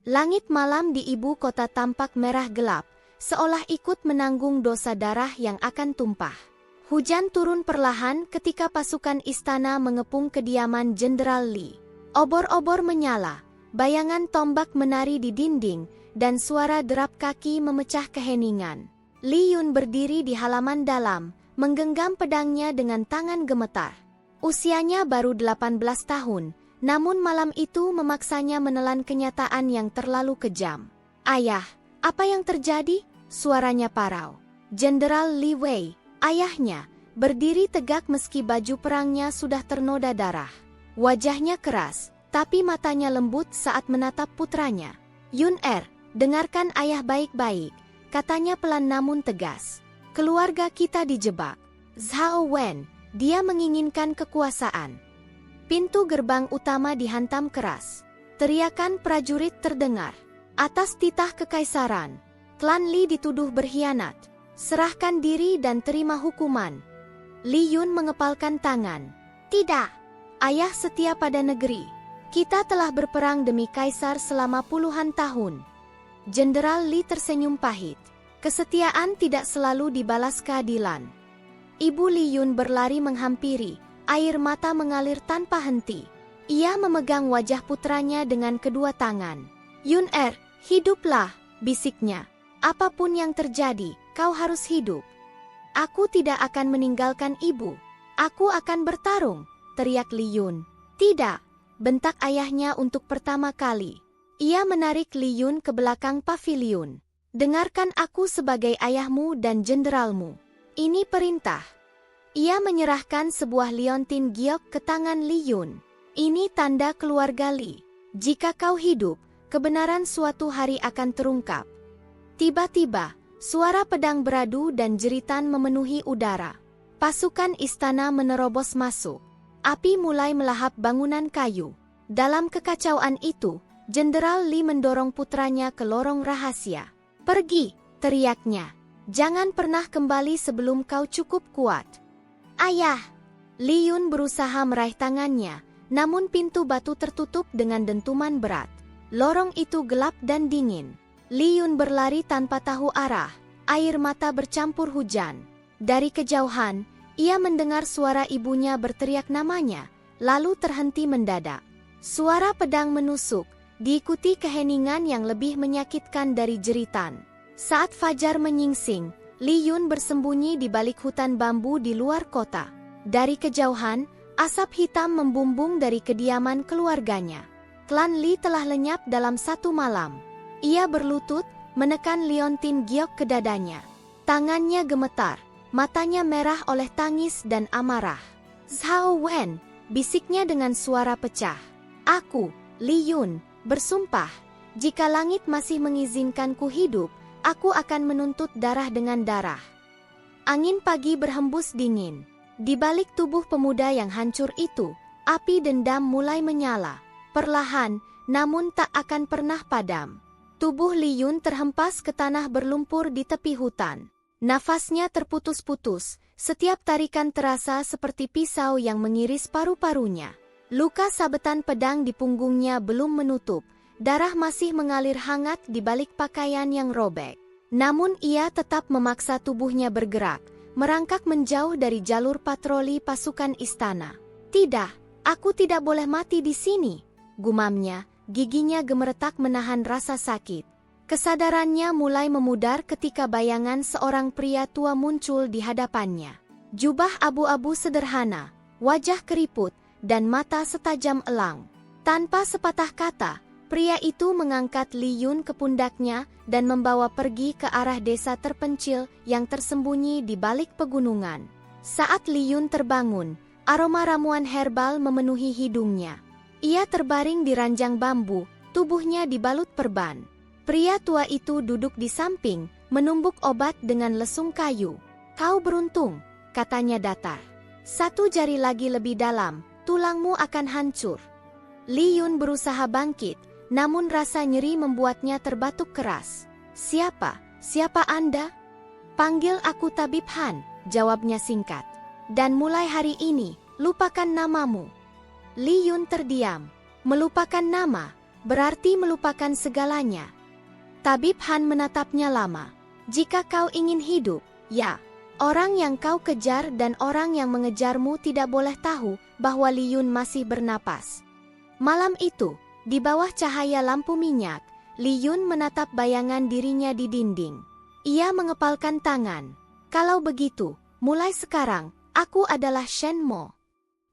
Langit malam di ibu kota tampak merah gelap, seolah ikut menanggung dosa darah yang akan tumpah. Hujan turun perlahan ketika pasukan istana mengepung kediaman Jenderal Li. Obor-obor menyala, bayangan tombak menari di dinding, dan suara derap kaki memecah keheningan. Li Yun berdiri di halaman dalam, menggenggam pedangnya dengan tangan gemetar. Usianya baru 18 tahun, namun malam itu memaksanya menelan kenyataan yang terlalu kejam. "Ayah, apa yang terjadi?" Suaranya parau. Jenderal Li Wei, ayahnya, berdiri tegak meski baju perangnya sudah ternoda darah. Wajahnya keras, tapi matanya lembut saat menatap putranya. "Yun dengarkan ayah baik-baik," katanya pelan namun tegas. "Keluarga kita dijebak. Zhao Wen, dia menginginkan kekuasaan." Pintu gerbang utama dihantam keras. Teriakan prajurit terdengar. "Atas titah kekaisaran, klan Li dituduh berkhianat. Serahkan diri dan terima hukuman." Li Yun mengepalkan tangan. "Tidak. Ayah setia pada negeri. Kita telah berperang demi kaisar selama puluhan tahun." Jenderal Li tersenyum pahit. Kesetiaan tidak selalu dibalas keadilan. Ibu Li Yun berlari menghampiri, air mata mengalir tanpa henti. Ia memegang wajah putranya dengan kedua tangan. "Yun hiduplah," bisiknya. "Apapun yang terjadi, kau harus hidup." "Aku tidak akan meninggalkan ibu. Aku akan bertarung," teriak Li Yun. "Tidak," bentak ayahnya untuk pertama kali. Ia menarik Li Yun ke belakang paviliun. "Dengarkan aku sebagai ayahmu dan jenderalmu. Ini perintah." Ia menyerahkan sebuah liontin giok ke tangan Li Yun. "Ini tanda keluarga Li. Jika kau hidup, kebenaran suatu hari akan terungkap." Tiba-tiba, suara pedang beradu dan jeritan memenuhi udara. Pasukan istana menerobos masuk. Api mulai melahap bangunan kayu. Dalam kekacauan itu, Jenderal Li mendorong putranya ke lorong rahasia. "Pergi," teriaknya. "Jangan pernah kembali sebelum kau cukup kuat." "Ayah!" Li Yun berusaha meraih tangannya, namun pintu batu tertutup dengan dentuman berat. Lorong itu gelap dan dingin. Li Yun berlari tanpa tahu arah, air mata bercampur hujan. Dari kejauhan, ia mendengar suara ibunya berteriak namanya, lalu terhenti mendadak. Suara pedang menusuk, diikuti keheningan yang lebih menyakitkan dari jeritan. Saat fajar menyingsing, Li Yun bersembunyi di balik hutan bambu di luar kota. Dari kejauhan, asap hitam membumbung dari kediaman keluarganya. Klan Li telah lenyap dalam satu malam. Ia berlutut, menekan liontin giok ke dadanya. Tangannya gemetar, matanya merah oleh tangis dan amarah. "Zhao Wen," bisiknya dengan suara pecah. "Aku, Li Yun, bersumpah, jika langit masih mengizinkanku hidup, aku akan menuntut darah dengan darah." Angin pagi berhembus dingin. Di balik tubuh pemuda yang hancur itu, api dendam mulai menyala. Perlahan, namun tak akan pernah padam. Tubuh Li Yun terhempas ke tanah berlumpur di tepi hutan. Nafasnya terputus-putus, setiap tarikan terasa seperti pisau yang mengiris paru-parunya. Luka sabetan pedang di punggungnya belum menutup. Darah masih mengalir hangat di balik pakaian yang robek. Namun ia tetap memaksa tubuhnya bergerak, merangkak menjauh dari jalur patroli pasukan istana. "Tidak, aku tidak boleh mati di sini," gumamnya, giginya gemeretak menahan rasa sakit. Kesadarannya mulai memudar ketika bayangan seorang pria tua muncul di hadapannya. Jubah abu-abu sederhana, wajah keriput, dan mata setajam elang. Tanpa sepatah kata, pria itu mengangkat Li Yun ke pundaknya dan membawa pergi ke arah desa terpencil yang tersembunyi di balik pegunungan. Saat Li Yun terbangun, aroma ramuan herbal memenuhi hidungnya. Ia terbaring di ranjang bambu, tubuhnya dibalut perban. Pria tua itu duduk di samping, menumbuk obat dengan lesung kayu. "Kau beruntung," katanya datar. "Satu jari lagi lebih dalam, tulangmu akan hancur." Li Yun berusaha bangkit, namun rasa nyeri membuatnya terbatuk keras. Siapa Anda?" "Panggil aku Tabib Han," jawabnya singkat. "Dan mulai hari ini, lupakan namamu." Li Yun terdiam. Melupakan nama, berarti melupakan segalanya. Tabib Han menatapnya lama. Jika kau ingin hidup, ya, orang yang kau kejar dan orang yang mengejarmu tidak boleh tahu bahwa Li Yun masih bernapas. Malam itu, di bawah cahaya lampu minyak, Li Yun menatap bayangan dirinya di dinding. Ia mengepalkan tangan. Kalau begitu, mulai sekarang, aku adalah Shen Mo.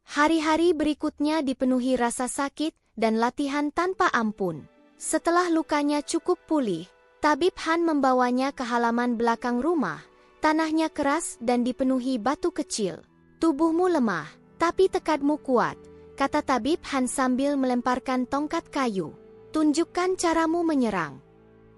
Hari-hari berikutnya dipenuhi rasa sakit dan latihan tanpa ampun. Setelah lukanya cukup pulih, Tabib Han membawanya ke halaman belakang rumah. Tanahnya keras dan dipenuhi batu kecil. Tubuhmu lemah, tapi tekadmu kuat, kata Tabib Han sambil melemparkan tongkat kayu. Tunjukkan caramu menyerang.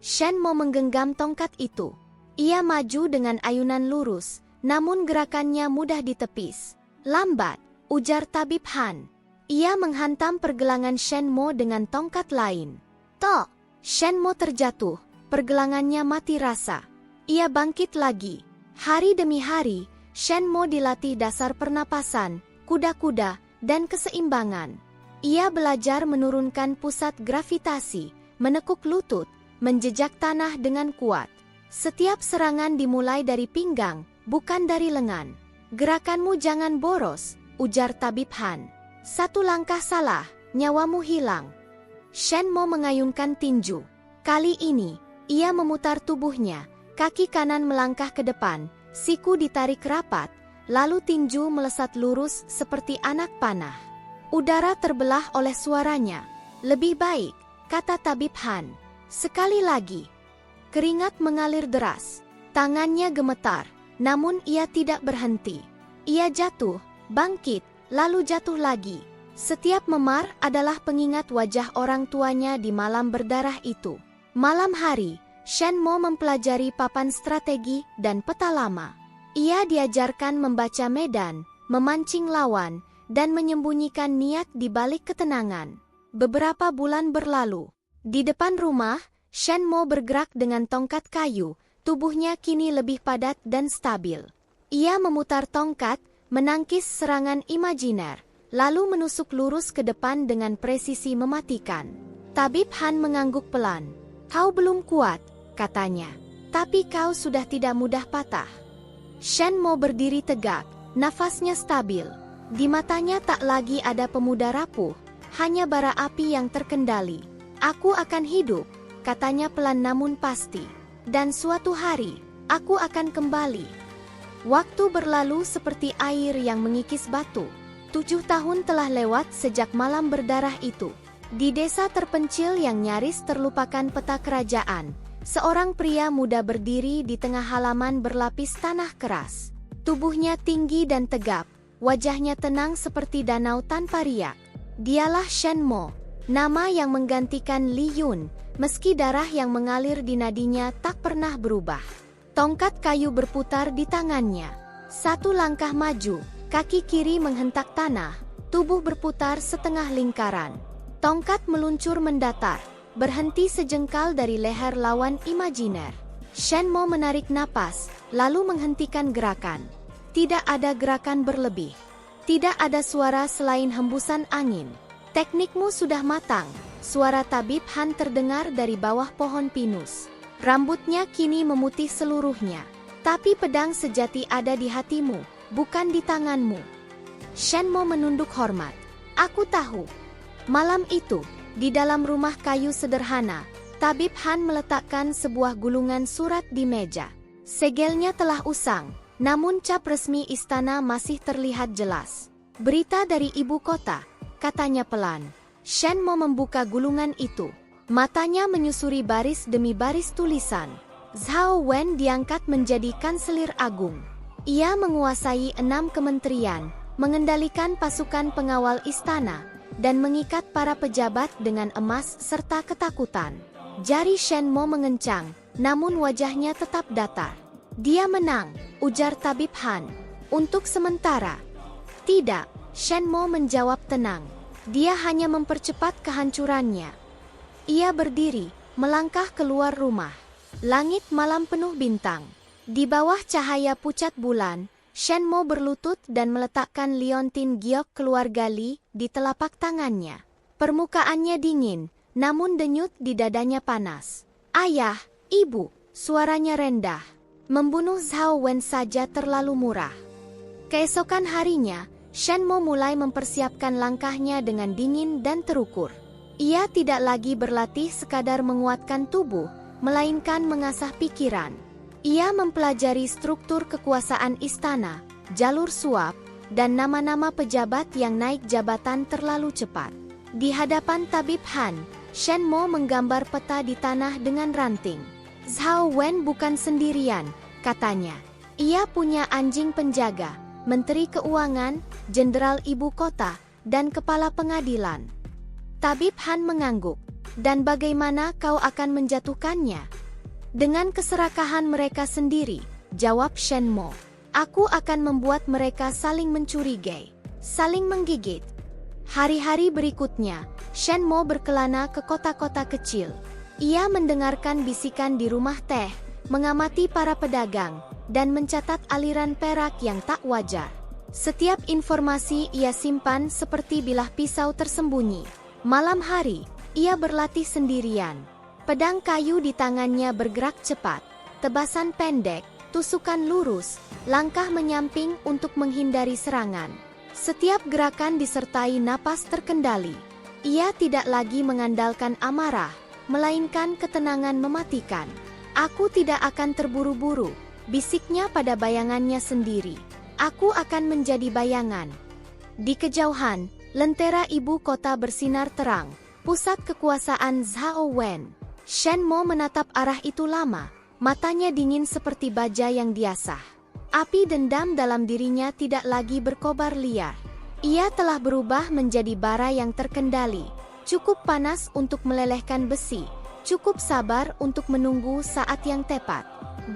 Shen Mo menggenggam tongkat itu. Ia maju dengan ayunan lurus, namun gerakannya mudah ditepis. Lambat, ujar Tabib Han. Ia menghantam pergelangan Shen Mo dengan tongkat lain. Tok! Shen Mo terjatuh, pergelangannya mati rasa. Ia bangkit lagi. Hari demi hari, Shen Mo dilatih dasar pernapasan, kuda-kuda, dan keseimbangan. Ia belajar menurunkan pusat gravitasi, menekuk lutut, menjejak tanah dengan kuat. Setiap serangan dimulai dari pinggang, bukan dari lengan. Gerakanmu jangan boros, ujar Tabib Han. Satu langkah salah, nyawamu hilang. Shen Mo mengayunkan tinju. Kali ini, ia memutar tubuhnya, kaki kanan melangkah ke depan, siku ditarik rapat, lalu tinju melesat lurus seperti anak panah. Udara terbelah oleh suaranya. Lebih baik, kata Tabib Han. Sekali lagi. Keringat mengalir deras. Tangannya gemetar, namun ia tidak berhenti. Ia jatuh, bangkit, lalu jatuh lagi. Setiap memar adalah pengingat wajah orang tuanya di malam berdarah itu. Malam hari, Shen Mo mempelajari papan strategi dan peta lama. Ia diajarkan membaca medan, memancing lawan, dan menyembunyikan niat di balik ketenangan. Beberapa bulan berlalu. Di depan rumah, Shen Mo bergerak dengan tongkat kayu, tubuhnya kini lebih padat dan stabil. Ia memutar tongkat, menangkis serangan imajiner, lalu menusuk lurus ke depan dengan presisi mematikan. Tabib Han mengangguk pelan. Kau belum kuat, katanya. Tapi kau sudah tidak mudah patah. Shen Mo berdiri tegak, nafasnya stabil. Di matanya tak lagi ada pemuda rapuh, hanya bara api yang terkendali. Aku akan hidup, katanya pelan namun pasti. Dan suatu hari, aku akan kembali. Waktu berlalu seperti air yang mengikis batu. 7 tahun telah lewat sejak malam berdarah itu. Di desa terpencil yang nyaris terlupakan peta kerajaan, seorang pria muda berdiri di tengah halaman berlapis tanah keras. Tubuhnya tinggi dan tegap, wajahnya tenang seperti danau tanpa riak. Dialah Shen Mo, nama yang menggantikan Li Yun, meski darah yang mengalir di nadinya tak pernah berubah. Tongkat kayu berputar di tangannya. Satu langkah maju, kaki kiri menghentak tanah, tubuh berputar setengah lingkaran. Tongkat meluncur mendatar, berhenti sejengkal dari leher lawan imajiner. Shen Mo menarik napas, lalu menghentikan gerakan. Tidak ada gerakan berlebih. Tidak ada suara selain hembusan angin. Teknikmu sudah matang, suara Tabib Han terdengar dari bawah pohon pinus. Rambutnya kini memutih seluruhnya. Tapi pedang sejati ada di hatimu, bukan di tanganmu. Shen Mo menunduk hormat. Aku tahu. Malam itu, di dalam rumah kayu sederhana, Tabib Han meletakkan sebuah gulungan surat di meja. Segelnya telah usang, namun cap resmi istana masih terlihat jelas. Berita dari ibu kota, katanya pelan. Shen Mo membuka gulungan itu. Matanya menyusuri baris demi baris tulisan. Zhao Wen diangkat menjadi kanselir agung. Ia menguasai 6 kementerian, mengendalikan pasukan pengawal istana, dan mengikat para pejabat dengan emas serta ketakutan. Jari Shen Mo mengencang, namun wajahnya tetap datar. Dia menang, ujar Tabib Han. Untuk sementara. Tidak, Shen Mo menjawab tenang. Dia hanya mempercepat kehancurannya. Ia berdiri, melangkah keluar rumah. Langit malam penuh bintang. Di bawah cahaya pucat bulan, Shen Mo berlutut dan meletakkan liontin giok keluarga Li di telapak tangannya. Permukaannya dingin, namun denyut di dadanya panas. "Ayah, ibu," suaranya rendah. "Membunuh Zhao Wen saja terlalu murah." Keesokan harinya, Shen Mo mulai mempersiapkan langkahnya dengan dingin dan terukur. Ia tidak lagi berlatih sekadar menguatkan tubuh, melainkan mengasah pikiran. Ia mempelajari struktur kekuasaan istana, jalur suap, dan nama-nama pejabat yang naik jabatan terlalu cepat. Di hadapan Tabib Han, Shen Mo menggambar peta di tanah dengan ranting. "Zhao Wen bukan sendirian," katanya. "Ia punya anjing penjaga, menteri keuangan, jenderal ibu kota, dan kepala pengadilan." Tabib Han mengangguk. "Dan bagaimana kau akan menjatuhkannya?" "Dengan keserakahan mereka sendiri," jawab Shen Mo. "Aku akan membuat mereka saling mencurigai, saling menggigit." Hari-hari berikutnya, Shen Mo berkelana ke kota-kota kecil. Ia mendengarkan bisikan di rumah teh, mengamati para pedagang, dan mencatat aliran perak yang tak wajar. Setiap informasi ia simpan seperti bilah pisau tersembunyi. Malam hari, ia berlatih sendirian. Pedang kayu di tangannya bergerak cepat, tebasan pendek, tusukan lurus, langkah menyamping untuk menghindari serangan. Setiap gerakan disertai napas terkendali. Ia tidak lagi mengandalkan amarah, melainkan ketenangan mematikan. "Aku tidak akan terburu-buru," bisiknya pada bayangannya sendiri. "Aku akan menjadi bayangan." Di kejauhan, lentera ibu kota bersinar terang, pusat kekuasaan Zhao Wen. Shen Mo menatap arah itu lama, matanya dingin seperti baja yang diasah. Api dendam dalam dirinya tidak lagi berkobar liar. Ia telah berubah menjadi bara yang terkendali, cukup panas untuk melelehkan besi, cukup sabar untuk menunggu saat yang tepat.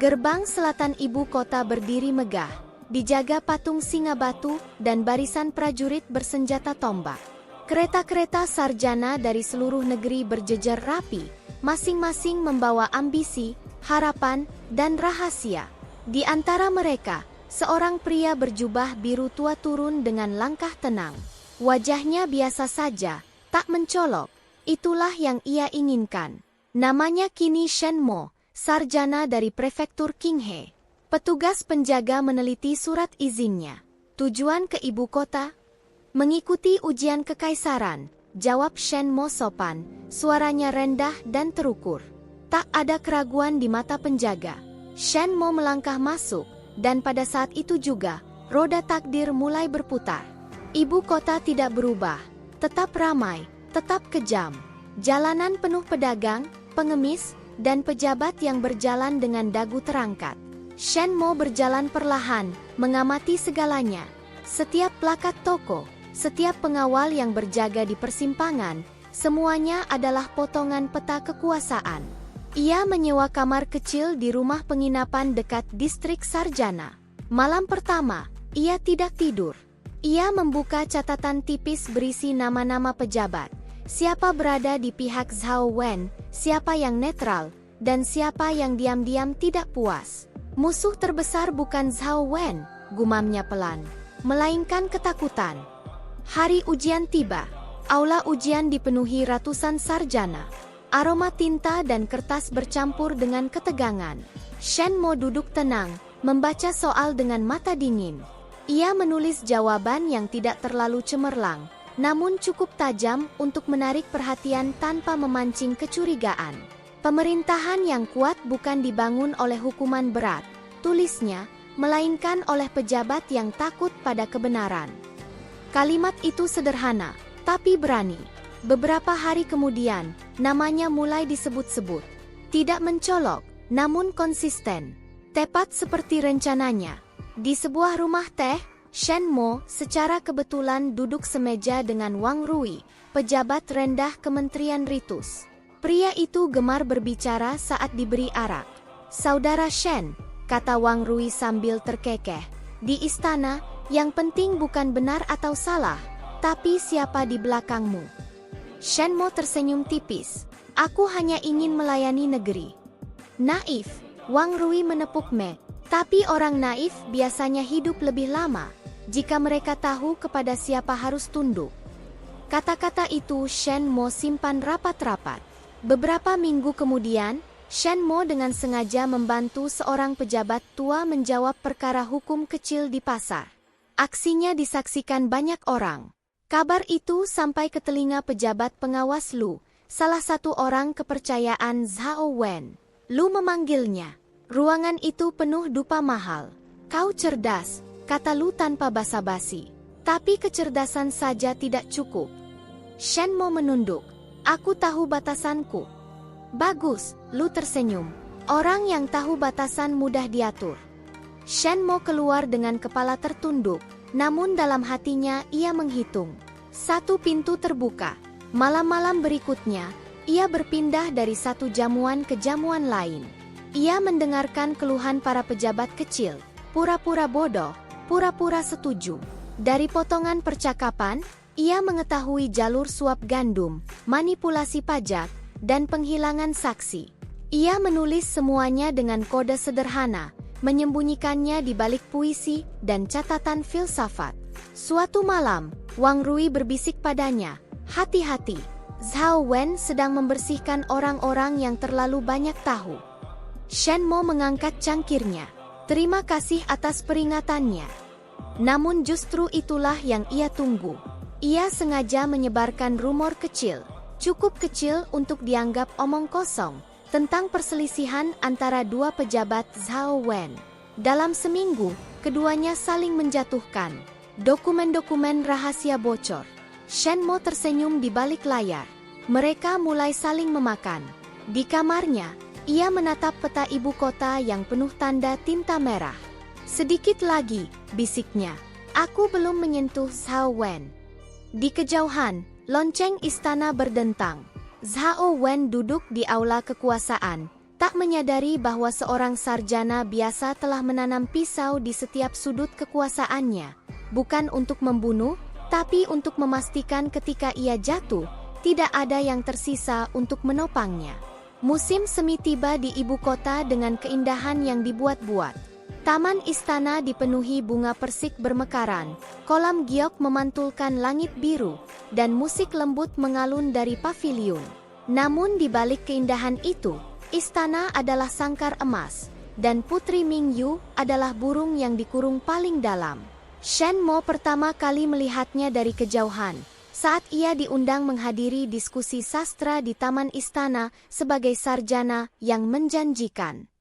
Gerbang selatan ibu kota berdiri megah, dijaga patung singa batu dan barisan prajurit bersenjata tombak. Kereta-kereta sarjana dari seluruh negeri berjejer rapi, masing-masing membawa ambisi, harapan, dan rahasia. Di antara mereka, seorang pria berjubah biru tua turun dengan langkah tenang. Wajahnya biasa saja, tak mencolok. Itulah yang ia inginkan. Namanya kini Shen Mo, sarjana dari prefektur Qinghe. Petugas penjaga meneliti surat izinnya. "Tujuan ke ibu kota?" "Mengikuti ujian kekaisaran," jawab Shen Mo sopan, suaranya rendah dan terukur. Tak ada keraguan di mata penjaga. Shen Mo melangkah masuk, dan pada saat itu juga, roda takdir mulai berputar. Ibu kota tidak berubah, tetap ramai, tetap kejam. Jalanan penuh pedagang, pengemis, dan pejabat yang berjalan dengan dagu terangkat. Shen Mo berjalan perlahan, mengamati segalanya. Setiap plakat toko, setiap pengawal yang berjaga di persimpangan, semuanya adalah potongan peta kekuasaan. Ia menyewa kamar kecil di rumah penginapan dekat distrik sarjana. Malam pertama, ia tidak tidur. Ia membuka catatan tipis berisi nama-nama pejabat, siapa berada di pihak Zhao Wen, siapa yang netral, dan siapa yang diam-diam tidak puas. "Musuh terbesar bukan Zhao Wen," gumamnya pelan, "melainkan ketakutan." Hari ujian tiba. Aula ujian dipenuhi ratusan sarjana. Aroma tinta dan kertas bercampur dengan ketegangan. Shen Mo duduk tenang, membaca soal dengan mata dingin. Ia menulis jawaban yang tidak terlalu cemerlang, namun cukup tajam untuk menarik perhatian tanpa memancing kecurigaan. "Pemerintahan yang kuat bukan dibangun oleh hukuman berat," tulisnya, "melainkan oleh pejabat yang takut pada kebenaran." Kalimat itu sederhana, tapi berani. Beberapa hari kemudian, namanya mulai disebut-sebut. Tidak mencolok, namun konsisten. Tepat seperti rencananya. Di sebuah rumah teh, Shen Mo secara kebetulan duduk semeja dengan Wang Rui, pejabat rendah Kementerian Ritus. Pria itu gemar berbicara saat diberi arak. "Saudara Shen," kata Wang Rui sambil terkekeh, "di istana, yang penting bukan benar atau salah, tapi siapa di belakangmu." Shen Mo tersenyum tipis. "Aku hanya ingin melayani negeri." "Naif," Wang Rui menepuk Me. "Tapi orang naif biasanya hidup lebih lama, jika mereka tahu kepada siapa harus tunduk." Kata-kata itu Shen Mo simpan rapat-rapat. Beberapa minggu kemudian, Shen Mo dengan sengaja membantu seorang pejabat tua menjawab perkara hukum kecil di pasar. Aksinya disaksikan banyak orang. Kabar itu sampai ke telinga pejabat pengawas Lu, salah satu orang kepercayaan Zhao Wen. Lu memanggilnya. Ruangan itu penuh dupa mahal. Kau cerdas, kata Lu tanpa basa-basi. Tapi kecerdasan saja tidak cukup. Shen Mo menunduk. Aku tahu batasanku. Bagus, Lu tersenyum. Orang yang tahu batasan mudah diatur. Shen Mo keluar dengan kepala tertunduk, namun dalam hatinya ia menghitung. Satu pintu terbuka. Malam-malam berikutnya, ia berpindah dari satu jamuan ke jamuan lain. Ia mendengarkan keluhan para pejabat kecil, pura-pura bodoh, pura-pura setuju. Dari potongan percakapan, ia mengetahui jalur suap gandum, manipulasi pajak, dan penghilangan saksi. Ia menulis semuanya dengan kode sederhana, menyembunyikannya di balik puisi dan catatan filsafat. Suatu malam, Wang Rui berbisik padanya, "Hati-hati, Zhao Wen sedang membersihkan orang-orang yang terlalu banyak tahu." Shen Mo mengangkat cangkirnya. "Terima kasih atas peringatannya." Namun justru itulah yang ia tunggu. Ia sengaja menyebarkan rumor kecil, cukup kecil untuk dianggap omong kosong, tentang perselisihan antara dua pejabat Zhao Wen. Dalam seminggu, keduanya saling menjatuhkan. Dokumen-dokumen rahasia bocor. Shen Mo tersenyum di balik layar. Mereka mulai saling memakan. Di kamarnya, ia menatap peta ibu kota yang penuh tanda tinta merah. "Sedikit lagi," bisiknya. "Aku belum menyentuh Zhao Wen." Di kejauhan, lonceng istana berdentang. Zhao Wen duduk di aula kekuasaan, tak menyadari bahwa seorang sarjana biasa telah menanam pisau di setiap sudut kekuasaannya, bukan untuk membunuh, tapi untuk memastikan ketika ia jatuh, tidak ada yang tersisa untuk menopangnya. Musim semi tiba di ibu kota dengan keindahan yang dibuat-buat. Taman istana dipenuhi bunga persik bermekaran, kolam giok memantulkan langit biru, dan musik lembut mengalun dari paviliun. Namun di balik keindahan itu, istana adalah sangkar emas, dan Putri Mingyu adalah burung yang dikurung paling dalam. Shen Mo pertama kali melihatnya dari kejauhan, saat ia diundang menghadiri diskusi sastra di taman istana sebagai sarjana yang menjanjikan.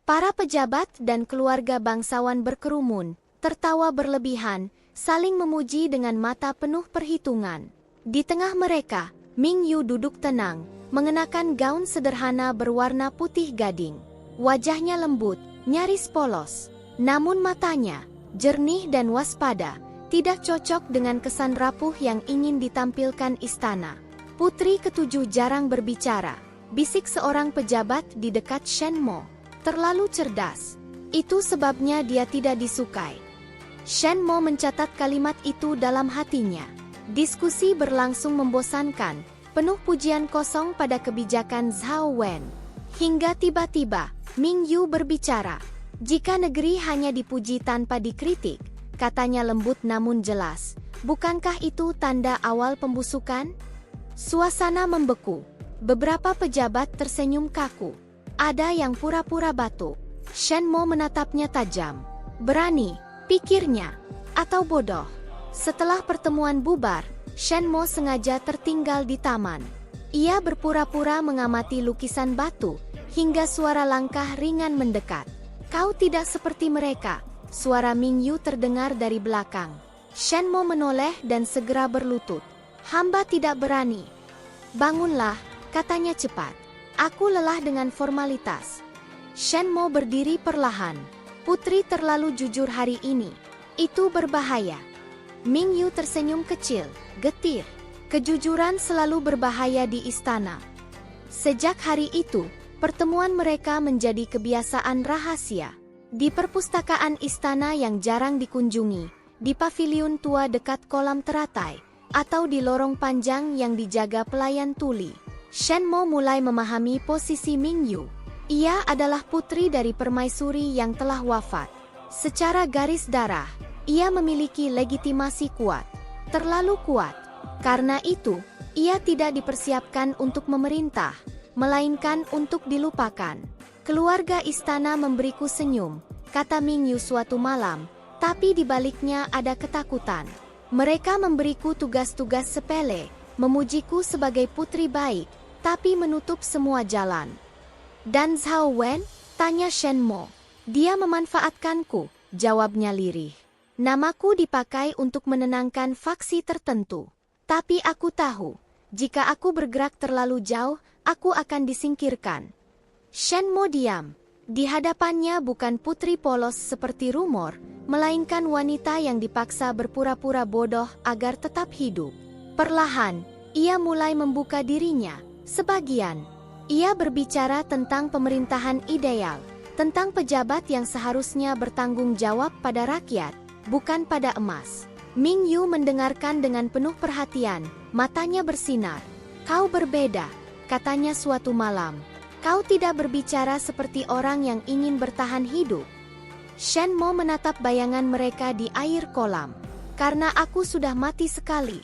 Para pejabat dan keluarga bangsawan berkerumun, tertawa berlebihan, saling memuji dengan mata penuh perhitungan. Di tengah mereka, Mingyu duduk tenang, mengenakan gaun sederhana berwarna putih gading. Wajahnya lembut, nyaris polos. Namun matanya, jernih dan waspada, tidak cocok dengan kesan rapuh yang ingin ditampilkan istana. "Putri ketujuh jarang berbicara," bisik seorang pejabat di dekat Shen Mo. "Terlalu cerdas. Itu sebabnya dia tidak disukai." Shen Mo mencatat kalimat itu dalam hatinya. Diskusi berlangsung membosankan, penuh pujian kosong pada kebijakan Zhao Wen. Hingga tiba-tiba, Mingyu berbicara. "Jika negeri hanya dipuji tanpa dikritik," katanya lembut namun jelas, "bukankah itu tanda awal pembusukan?" Suasana membeku. Beberapa pejabat tersenyum kaku. Ada yang pura-pura batuk. Shen Mo menatapnya tajam. Berani, pikirnya, atau bodoh? Setelah pertemuan bubar, Shen Mo sengaja tertinggal di taman. Ia berpura-pura mengamati lukisan batu, hingga suara langkah ringan mendekat. "Kau tidak seperti mereka," suara Mingyu terdengar dari belakang. Shen Mo menoleh dan segera berlutut. "Hamba tidak berani." "Bangunlah," katanya cepat. "Aku lelah dengan formalitas." Shen Mo berdiri perlahan. "Putri terlalu jujur hari ini. Itu berbahaya." Mingyu tersenyum kecil, getir. Kejujuran selalu berbahaya di istana. Sejak hari itu, pertemuan mereka menjadi kebiasaan rahasia. Di perpustakaan istana yang jarang dikunjungi, di paviliun tua dekat kolam teratai, atau di lorong panjang yang dijaga pelayan tuli, Shen Mo mulai memahami posisi Mingyu. Ia adalah putri dari permaisuri yang telah wafat. Secara garis darah, ia memiliki legitimasi kuat. Terlalu kuat. Karena itu, ia tidak dipersiapkan untuk memerintah, melainkan untuk dilupakan. Keluarga istana memberiku senyum, kata Ming Yu suatu malam, tapi di baliknya ada ketakutan. Mereka memberiku tugas-tugas sepele, memujiku sebagai putri baik, tapi menutup semua jalan. Dan Zhao Wen? Tanya Shen Mo. Dia memanfaatkanku, jawabnya lirih. Namaku dipakai untuk menenangkan faksi tertentu. Tapi aku tahu, jika aku bergerak terlalu jauh, aku akan disingkirkan. Shen Mo diam. Di hadapannya bukan putri polos seperti rumor, melainkan wanita yang dipaksa berpura-pura bodoh agar tetap hidup. Perlahan, ia mulai membuka dirinya. Sebagian, ia berbicara tentang pemerintahan ideal, tentang pejabat yang seharusnya bertanggung jawab pada rakyat, bukan pada emas. Ming Yu mendengarkan dengan penuh perhatian, matanya bersinar. Kau berbeda, katanya suatu malam. Kau tidak berbicara seperti orang yang ingin bertahan hidup. Shen Mo menatap bayangan mereka di air kolam. Karena aku sudah mati sekali.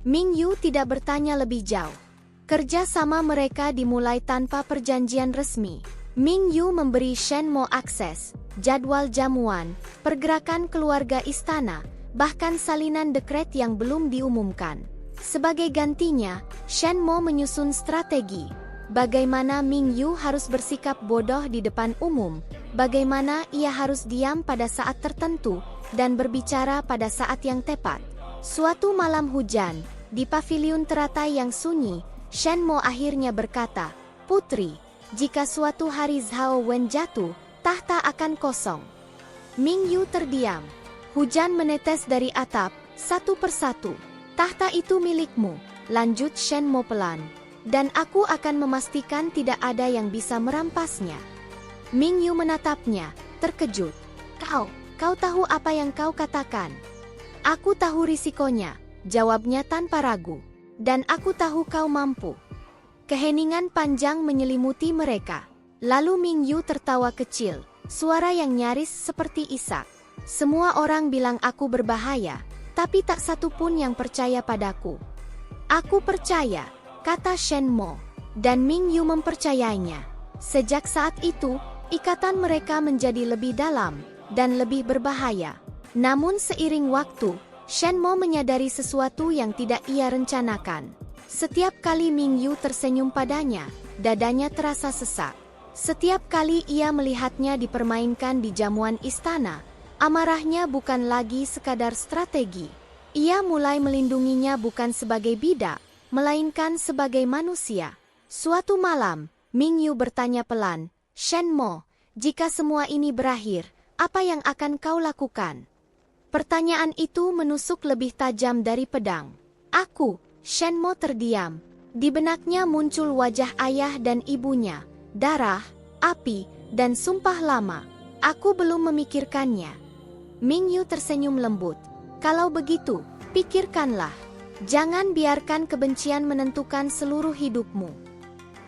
Ming Yu tidak bertanya lebih jauh. Kerja sama mereka dimulai tanpa perjanjian resmi. Ming Yu memberi Shen Mo akses, jadwal jamuan, pergerakan keluarga istana, bahkan salinan dekret yang belum diumumkan. Sebagai gantinya, Shen Mo menyusun strategi. Bagaimana Ming Yu harus bersikap bodoh di depan umum, bagaimana ia harus diam pada saat tertentu, dan berbicara pada saat yang tepat. Suatu malam hujan, di paviliun teratai yang sunyi, Shen Mo akhirnya berkata, "Putri, jika suatu hari Zhao Wen jatuh, tahta akan kosong." Ming Yu terdiam. Hujan menetes dari atap, satu persatu. "Tahta itu milikmu," lanjut Shen Mo pelan. "Dan aku akan memastikan tidak ada yang bisa merampasnya." Ming Yu menatapnya, terkejut. Kau tahu apa yang kau katakan?" "Aku tahu risikonya," jawabnya tanpa ragu. "Dan aku tahu kau mampu." Keheningan panjang menyelimuti mereka. Lalu Ming Yu tertawa kecil, suara yang nyaris seperti isak. "Semua orang bilang aku berbahaya, tapi tak satu pun yang percaya padaku." "Aku percaya," kata Shen Mo, dan Ming Yu mempercayainya. Sejak saat itu, ikatan mereka menjadi lebih dalam dan lebih berbahaya. Namun seiring waktu, Shen Mo menyadari sesuatu yang tidak ia rencanakan. Setiap kali Ming Yu tersenyum padanya, dadanya terasa sesak. Setiap kali ia melihatnya dipermainkan di jamuan istana, amarahnya bukan lagi sekadar strategi. Ia mulai melindunginya bukan sebagai bidak, melainkan sebagai manusia. Suatu malam, Ming Yu bertanya pelan, "Shen Mo, jika semua ini berakhir, apa yang akan kau lakukan?" Pertanyaan itu menusuk lebih tajam dari pedang. "Aku," Shen Mo terdiam. Di benaknya muncul wajah ayah dan ibunya, darah, api, dan sumpah lama. "Aku belum memikirkannya." Ming Yu tersenyum lembut. "Kalau begitu, pikirkanlah. Jangan biarkan kebencian menentukan seluruh hidupmu."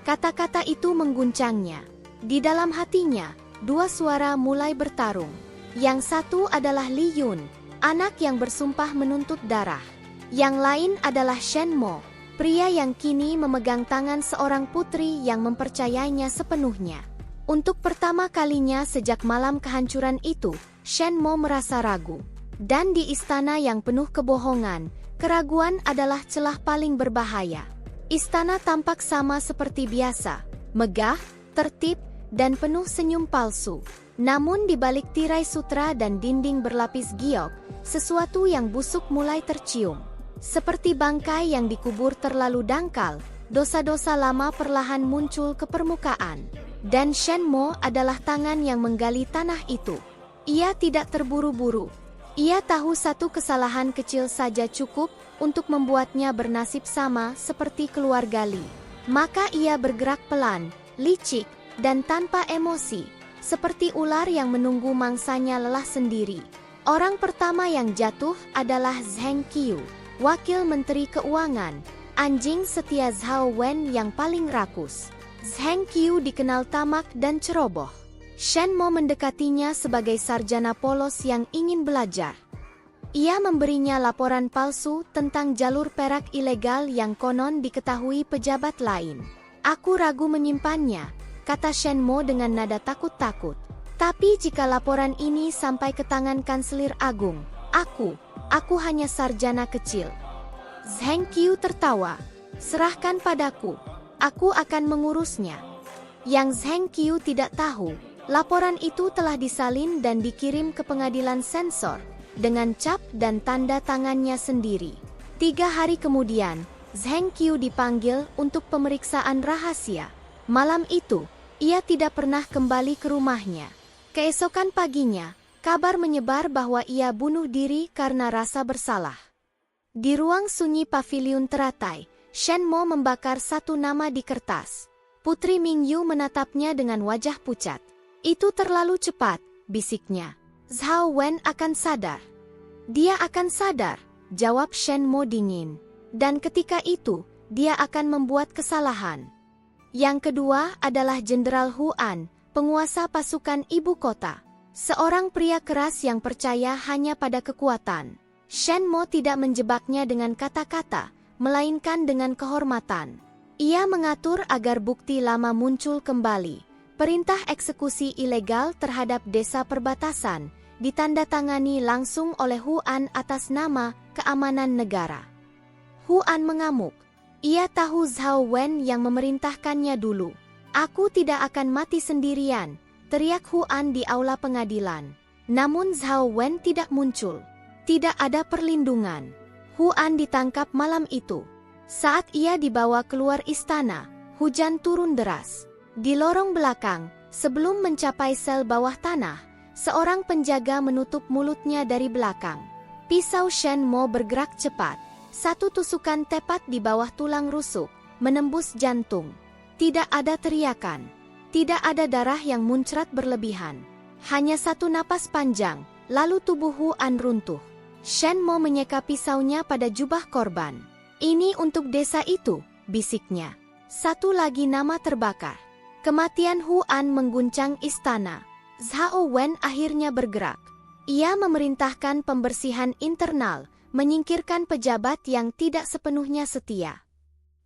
Kata-kata itu mengguncangnya. Di dalam hatinya, dua suara mulai bertarung. Yang satu adalah Li Yun, anak yang bersumpah menuntut darah. Yang lain adalah Shen Mo, pria yang kini memegang tangan seorang putri yang mempercayainya sepenuhnya. Untuk pertama kalinya sejak malam kehancuran itu, Shen Mo merasa ragu. Dan di istana yang penuh kebohongan, keraguan adalah celah paling berbahaya. Istana tampak sama seperti biasa, megah, tertib, dan penuh senyum palsu. Namun di balik tirai sutra dan dinding berlapis giok, sesuatu yang busuk mulai tercium. Seperti bangkai yang dikubur terlalu dangkal, dosa-dosa lama perlahan muncul ke permukaan. Dan Shen Mo adalah tangan yang menggali tanah itu. Ia tidak terburu-buru. Ia tahu satu kesalahan kecil saja cukup untuk membuatnya bernasib sama seperti keluarga Li. Maka ia bergerak pelan, licik, dan tanpa emosi, seperti ular yang menunggu mangsanya lelah sendiri. Orang pertama yang jatuh adalah Zheng Qiu, Wakil Menteri Keuangan, anjing setia Zhao Wen yang paling rakus. Zheng Qiu dikenal tamak dan ceroboh. Shen Mo mendekatinya sebagai sarjana polos yang ingin belajar. Ia memberinya laporan palsu tentang jalur perak ilegal yang konon diketahui pejabat lain. Aku ragu menyimpannya, kata Shen Mo dengan nada takut-takut. Tapi jika laporan ini sampai ke tangan Kanselir Agung, aku hanya sarjana kecil. Zheng Qiu tertawa. Serahkan padaku, aku akan mengurusnya. Yang Zheng Qiu tidak tahu, laporan itu telah disalin dan dikirim ke pengadilan sensor, dengan cap dan tanda tangannya sendiri. 3 hari kemudian, Zheng Qiu dipanggil untuk pemeriksaan rahasia. Malam itu, ia tidak pernah kembali ke rumahnya. Keesokan paginya, kabar menyebar bahwa ia bunuh diri karena rasa bersalah. Di ruang sunyi paviliun teratai, Shen Mo membakar satu nama di kertas. Putri Mingyu menatapnya dengan wajah pucat. Itu terlalu cepat, bisiknya. Zhao Wen akan sadar. Dia akan sadar, jawab Shen Mo dingin. Dan ketika itu, dia akan membuat kesalahan. Yang kedua adalah Jenderal Huan, penguasa pasukan ibu kota. Seorang pria keras yang percaya hanya pada kekuatan. Shen Mo tidak menjebaknya dengan kata-kata, melainkan dengan kehormatan. Ia mengatur agar bukti lama muncul kembali. Perintah eksekusi ilegal terhadap desa perbatasan ditandatangani langsung oleh Huan atas nama keamanan negara. Huan mengamuk. Ia tahu Zhao Wen yang memerintahkannya dulu. Aku tidak akan mati sendirian, teriak Huan di aula pengadilan. Namun Zhao Wen tidak muncul. Tidak ada perlindungan. Huan ditangkap malam itu. Saat ia dibawa keluar istana, hujan turun deras. Di lorong belakang, sebelum mencapai sel bawah tanah, seorang penjaga menutup mulutnya dari belakang. Pisau Shen Mo bergerak cepat. Satu tusukan tepat di bawah tulang rusuk, menembus jantung. Tidak ada teriakan. Tidak ada darah yang muncrat berlebihan. Hanya satu napas panjang, lalu tubuh Huan runtuh. Shen Mo menyeka pisaunya pada jubah korban. Ini untuk desa itu, bisiknya. Satu lagi nama terbakar. Kematian Huan mengguncang istana. Zhao Wen akhirnya bergerak. Ia memerintahkan pembersihan internal, menyingkirkan pejabat yang tidak sepenuhnya setia.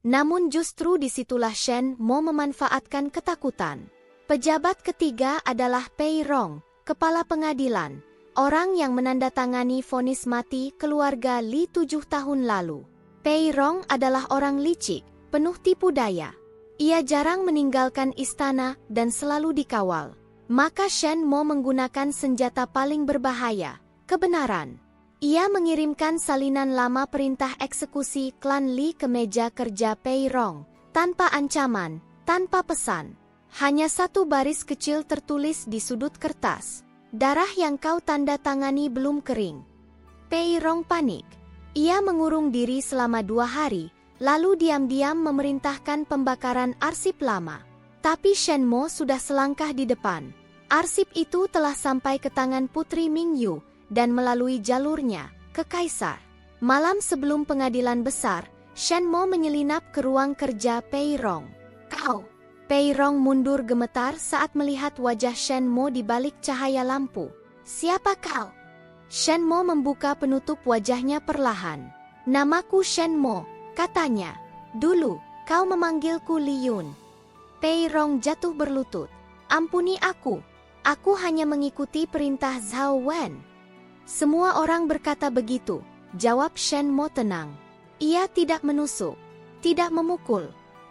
Namun justru disitulah Shen Mo memanfaatkan ketakutan. Pejabat ketiga adalah Pei Rong, kepala pengadilan, orang yang menandatangani vonis mati keluarga Li 7 tahun lalu. Pei Rong adalah orang licik, penuh tipu daya. Ia jarang meninggalkan istana dan selalu dikawal. Maka Shen Mo menggunakan senjata paling berbahaya, kebenaran. Ia mengirimkan salinan lama perintah eksekusi klan Li ke meja kerja Pei Rong, tanpa ancaman, tanpa pesan. Hanya satu baris kecil tertulis di sudut kertas. Darah yang kau tanda tangani belum kering. Pei Rong panik. Ia mengurung diri selama 2 hari, lalu diam-diam memerintahkan pembakaran arsip lama. Tapi Shen Mo sudah selangkah di depan. Arsip itu telah sampai ke tangan Putri Mingyu, dan melalui jalurnya, ke Kaisar. Malam sebelum pengadilan besar, Shen Mo menyelinap ke ruang kerja Pei Rong. Kau! Pei Rong mundur gemetar saat melihat wajah Shen Mo di balik cahaya lampu. Siapa kau? Shen Mo membuka penutup wajahnya perlahan. Namaku Shen Mo, katanya. Dulu, kau memanggilku Li Yun. Pei Rong jatuh berlutut. Ampuni aku hanya mengikuti perintah Zhao Wen. Semua orang berkata begitu, jawab Shen Mo tenang. Ia tidak menusuk, tidak memukul.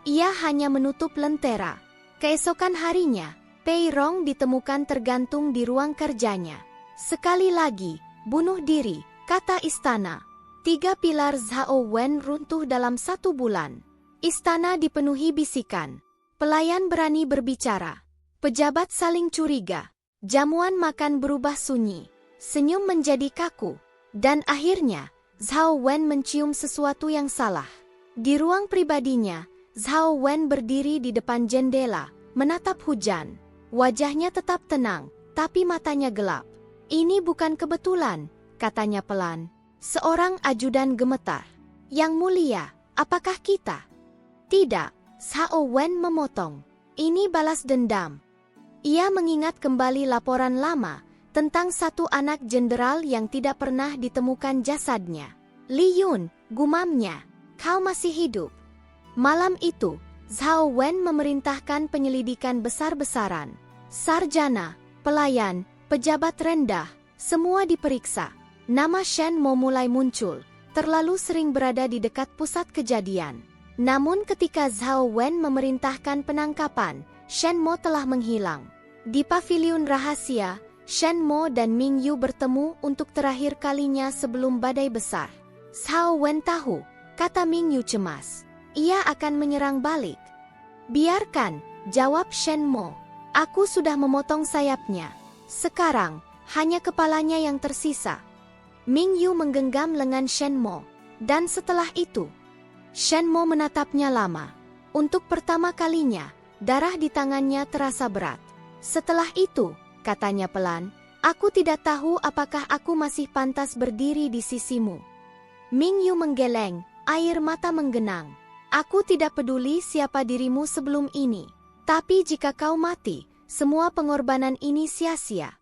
Ia hanya menutup lentera. Keesokan harinya, Pei Rong ditemukan tergantung di ruang kerjanya. Sekali lagi, bunuh diri, kata istana. 3 pilar Zhao Wen runtuh dalam 1 bulan. Istana dipenuhi bisikan. Pelayan berani berbicara. Pejabat saling curiga. Jamuan makan berubah sunyi. Senyum menjadi kaku. Dan akhirnya, Zhao Wen mencium sesuatu yang salah. Di ruang pribadinya, Zhao Wen berdiri di depan jendela, menatap hujan. Wajahnya tetap tenang, tapi matanya gelap. Ini bukan kebetulan, katanya pelan. Seorang ajudan gemetar. Yang mulia, apakah kita? Tidak, Zhao Wen memotong. Ini balas dendam. Ia mengingat kembali laporan lama, tentang satu anak jenderal yang tidak pernah ditemukan jasadnya. Li Yun, gumamnya, kau masih hidup. Malam itu, Zhao Wen memerintahkan penyelidikan besar-besaran. Sarjana, pelayan, pejabat rendah, semua diperiksa. Nama Shen Mo mulai muncul, terlalu sering berada di dekat pusat kejadian. Namun ketika Zhao Wen memerintahkan penangkapan, Shen Mo telah menghilang. Di paviliun rahasia, Shen Mo dan Ming Yu bertemu untuk terakhir kalinya sebelum badai besar. Zhao Wen tahu, kata Ming Yu cemas. Ia akan menyerang balik. Biarkan, jawab Shen Mo. Aku sudah memotong sayapnya. Sekarang, hanya kepalanya yang tersisa. Ming Yu menggenggam lengan Shen Mo. Dan setelah itu, Shen Mo menatapnya lama. Untuk pertama kalinya, darah di tangannya terasa berat. Setelah itu, katanya pelan, aku tidak tahu apakah aku masih pantas berdiri di sisimu. Ming Yu menggeleng, air mata menggenang. Aku tidak peduli siapa dirimu sebelum ini. Tapi jika kau mati, semua pengorbanan ini sia-sia.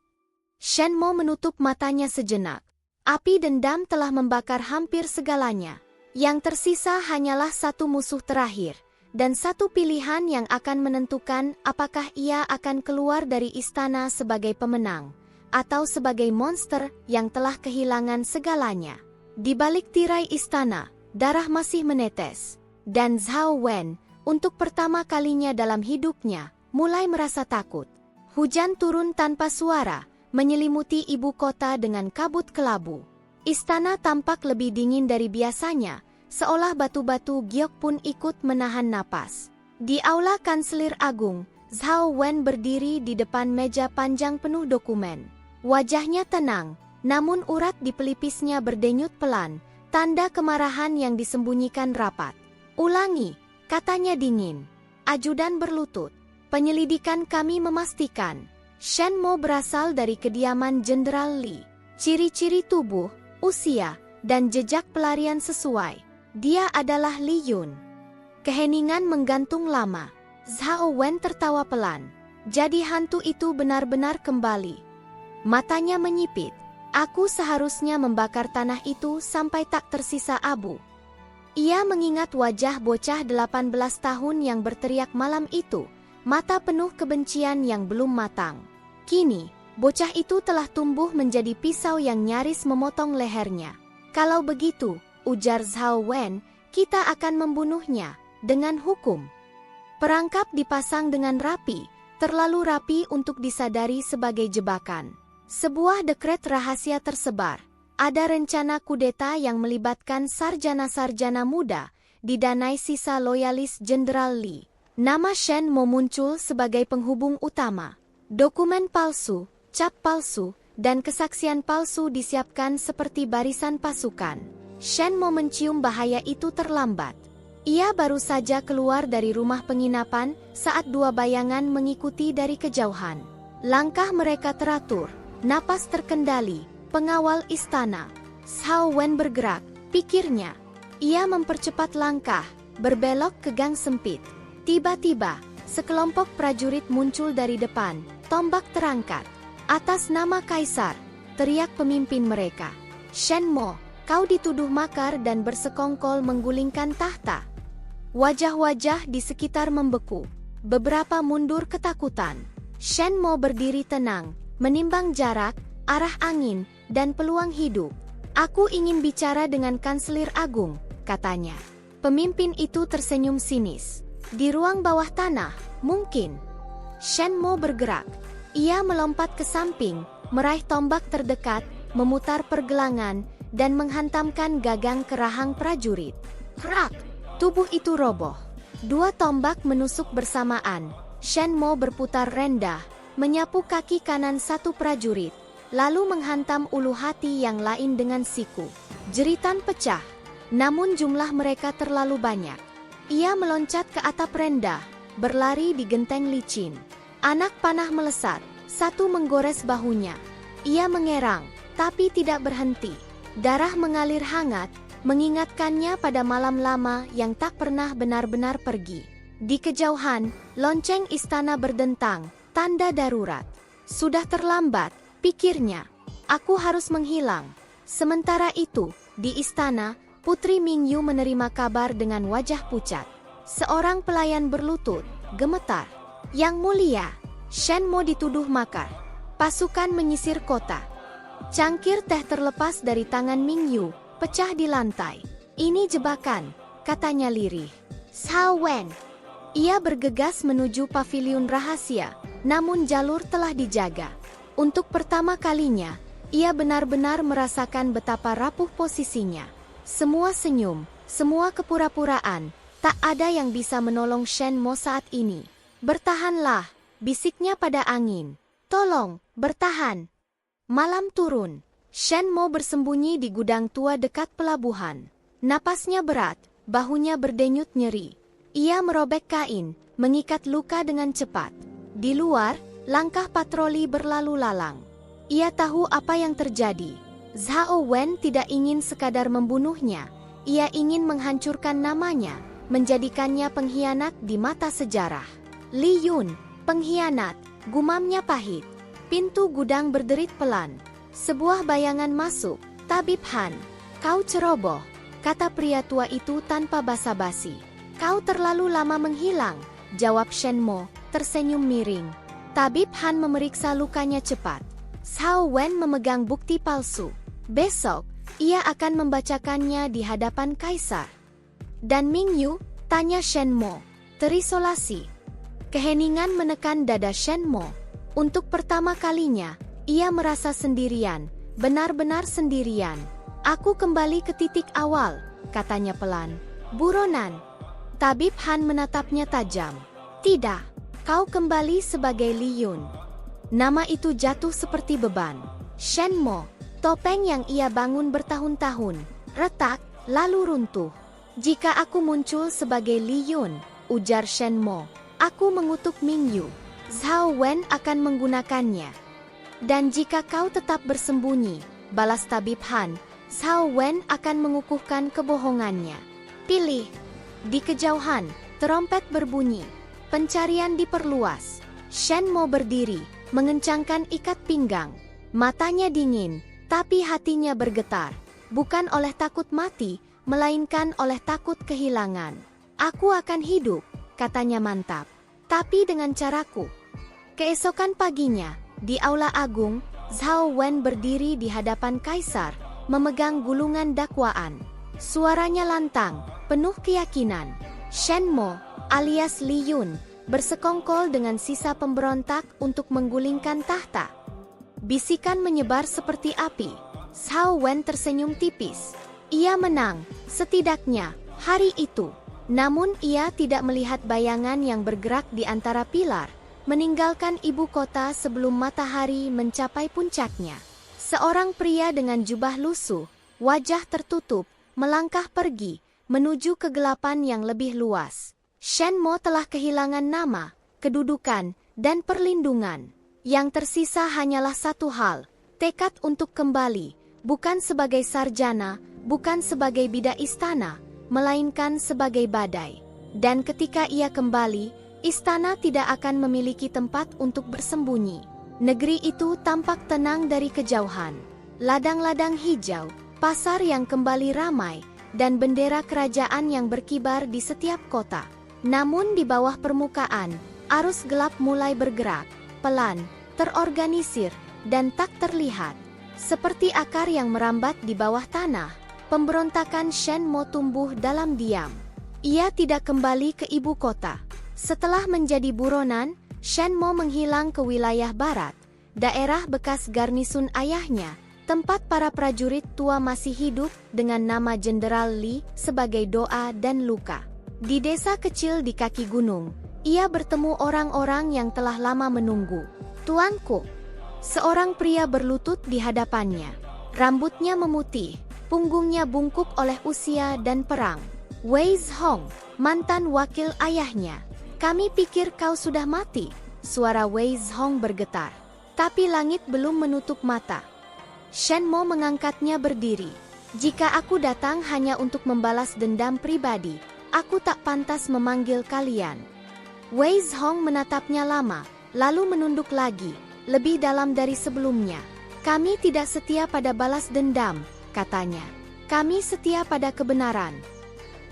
Shen Mo menutup matanya sejenak. Api dendam telah membakar hampir segalanya. Yang tersisa hanyalah satu musuh terakhir, dan satu pilihan yang akan menentukan apakah ia akan keluar dari istana sebagai pemenang, atau sebagai monster yang telah kehilangan segalanya. Di balik tirai istana, darah masih menetes. Dan Zhao Wen, untuk pertama kalinya dalam hidupnya, mulai merasa takut. Hujan turun tanpa suara, menyelimuti ibu kota dengan kabut kelabu. Istana tampak lebih dingin dari biasanya, seolah batu-batu giok pun ikut menahan napas. Di aula Kanselir Agung, Zhao Wen berdiri di depan meja panjang penuh dokumen. Wajahnya tenang, namun urat di pelipisnya berdenyut pelan, tanda kemarahan yang disembunyikan rapat. Ulangi, katanya dingin. Ajudan berlutut. Penyelidikan kami memastikan Shen Mo berasal dari kediaman Jenderal Li. Ciri-ciri tubuh, usia, dan jejak pelarian sesuai. Dia adalah Li Yun. Keheningan menggantung lama. Zhao Wen tertawa pelan. Jadi hantu itu benar-benar kembali. Matanya menyipit. Aku seharusnya membakar tanah itu sampai tak tersisa abu. Ia mengingat wajah bocah 18 tahun yang berteriak malam itu, mata penuh kebencian yang belum matang. Kini, bocah itu telah tumbuh menjadi pisau yang nyaris memotong lehernya. Kalau begitu, ujar Zhao Wen, kita akan membunuhnya dengan hukum. Perangkap dipasang dengan rapi, terlalu rapi untuk disadari sebagai jebakan. Sebuah dekret rahasia tersebar. Ada rencana kudeta yang melibatkan sarjana-sarjana muda, didanai sisa loyalis Jenderal Li. Nama Shen Mo muncul sebagai penghubung utama. Dokumen palsu, cap palsu, dan kesaksian palsu disiapkan seperti barisan pasukan. Shen Mo mencium bahaya itu terlambat. Ia baru saja keluar dari rumah penginapan saat dua bayangan mengikuti dari kejauhan. Langkah mereka teratur, napas terkendali. Pengawal istana. Zhao Wen bergerak, pikirnya. Ia mempercepat langkah, berbelok ke gang sempit. Tiba-tiba, sekelompok prajurit muncul dari depan, tombak terangkat. Atas nama Kaisar, teriak pemimpin mereka. Shen Mo, kau dituduh makar dan bersekongkol menggulingkan tahta. Wajah-wajah di sekitar membeku. Beberapa mundur ketakutan. Shen Mo berdiri tenang, menimbang jarak, arah angin, dan peluang hidup. Aku ingin bicara dengan Kanselir Agung, katanya. Pemimpin itu tersenyum sinis. Di ruang bawah tanah, mungkin. Shen Mo bergerak. Ia melompat ke samping, meraih tombak terdekat, memutar pergelangan, dan menghantamkan gagang ke rahang prajurit. Krak! Tubuh itu roboh. Dua tombak menusuk bersamaan. Shen Mo berputar rendah, menyapu kaki kanan satu prajurit, lalu menghantam ulu hati yang lain dengan siku. Jeritan pecah, namun jumlah mereka terlalu banyak. Ia meloncat ke atap rendah, berlari di genteng licin. Anak panah melesat, satu menggores bahunya. Ia mengerang, tapi tidak berhenti. Darah mengalir hangat, mengingatkannya pada malam lama yang tak pernah benar-benar pergi. Di kejauhan, lonceng istana berdentang, tanda darurat. Sudah terlambat, pikirnya. Aku harus menghilang. Sementara itu, di istana, Putri Mingyu menerima kabar dengan wajah pucat. Seorang pelayan berlutut, gemetar. Yang mulia, Shen Mo dituduh makar. Pasukan menyisir kota. Cangkir teh terlepas dari tangan Mingyu, pecah di lantai. Ini jebakan, katanya lirih. Zhao Wen. Ia bergegas menuju paviliun rahasia, namun jalur telah dijaga. Untuk pertama kalinya, ia benar-benar merasakan betapa rapuh posisinya. Semua senyum, semua kepura-puraan, tak ada yang bisa menolong Shen Mo saat ini. Bertahanlah, bisiknya pada angin. Tolong, bertahan. Malam turun. Shen Mo bersembunyi di gudang tua dekat pelabuhan. Napasnya berat, bahunya berdenyut nyeri. Ia merobek kain, mengikat luka dengan cepat. Di luar, langkah patroli berlalu lalang. Ia tahu apa yang terjadi. Zhao Wen tidak ingin sekadar membunuhnya. Ia ingin menghancurkan namanya, menjadikannya pengkhianat di mata sejarah. Li Yun, pengkhianat, gumamnya pahit. Pintu gudang berderit pelan. Sebuah bayangan masuk. Tabib Han, kau ceroboh, kata pria tua itu tanpa basa-basi. Kau terlalu lama menghilang, jawab Shen Mo, tersenyum miring. Tabib Han memeriksa lukanya cepat. Zhao Wen memegang bukti palsu. Besok, ia akan membacakannya di hadapan kaisar. Dan Mingyu, tanya Shen Mo. Terisolasi. Keheningan menekan dada Shen Mo. Untuk pertama kalinya, ia merasa sendirian, benar-benar sendirian. Aku kembali ke titik awal, katanya pelan. Buronan. Tabib Han menatapnya tajam. Tidak, kau kembali sebagai Li Yun. Nama itu jatuh seperti beban. Shen Mo, topeng yang ia bangun bertahun-tahun, retak, lalu runtuh. Jika aku muncul sebagai Li Yun, ujar Shen Mo, aku mengutuk Mingyu. Zhao Wen akan menggunakannya. Dan jika kau tetap bersembunyi, balas Tabib Han, Zhao Wen akan mengukuhkan kebohongannya. Pilih. Di kejauhan, terompet berbunyi. Pencarian diperluas. Shen Mo berdiri, mengencangkan ikat pinggang. Matanya dingin, tapi hatinya bergetar. Bukan oleh takut mati, melainkan oleh takut kehilangan. Aku akan hidup, katanya mantap. Tapi dengan caraku. Keesokan paginya, di Aula Agung, Zhao Wen berdiri di hadapan kaisar, memegang gulungan dakwaan. Suaranya lantang, penuh keyakinan. Shen Mo, alias Li Yun, bersekongkol dengan sisa pemberontak untuk menggulingkan tahta. Bisikan menyebar seperti api. Zhao Wen tersenyum tipis. Ia menang, setidaknya, hari itu. Namun ia tidak melihat bayangan yang bergerak di antara pilar, meninggalkan ibu kota sebelum matahari mencapai puncaknya. Seorang pria dengan jubah lusuh, wajah tertutup, melangkah pergi, menuju kegelapan yang lebih luas. Shen Mo telah kehilangan nama, kedudukan, dan perlindungan. Yang tersisa hanyalah satu hal, tekad untuk kembali, bukan sebagai sarjana, bukan sebagai bidak istana, melainkan sebagai badai. Dan ketika ia kembali, istana tidak akan memiliki tempat untuk bersembunyi. Negeri itu tampak tenang dari kejauhan. Ladang-ladang hijau, pasar yang kembali ramai, dan bendera kerajaan yang berkibar di setiap kota. Namun di bawah permukaan, arus gelap mulai bergerak, pelan, terorganisir, dan tak terlihat. Seperti akar yang merambat di bawah tanah, pemberontakan Shen Mo tumbuh dalam diam. Ia tidak kembali ke ibu kota. Setelah menjadi buronan, Shen Mo menghilang ke wilayah barat, daerah bekas garnisun ayahnya, tempat para prajurit tua masih hidup dengan nama Jenderal Li sebagai doa dan luka. Di desa kecil di kaki gunung, ia bertemu orang-orang yang telah lama menunggu. Tuanku, seorang pria berlutut di hadapannya. Rambutnya memutih, punggungnya bungkuk oleh usia dan perang. Wei Zhong, mantan wakil ayahnya. Kami pikir kau sudah mati. Suara Wei Zhong bergetar. Tapi langit belum menutup mata. Shen Mo mengangkatnya berdiri. Jika aku datang hanya untuk membalas dendam pribadi, aku tak pantas memanggil kalian. Wei Zhong menatapnya lama, lalu menunduk lagi. lebih dalam dari sebelumnya. Kami tidak setia pada balas dendam, katanya. Kami setia pada kebenaran.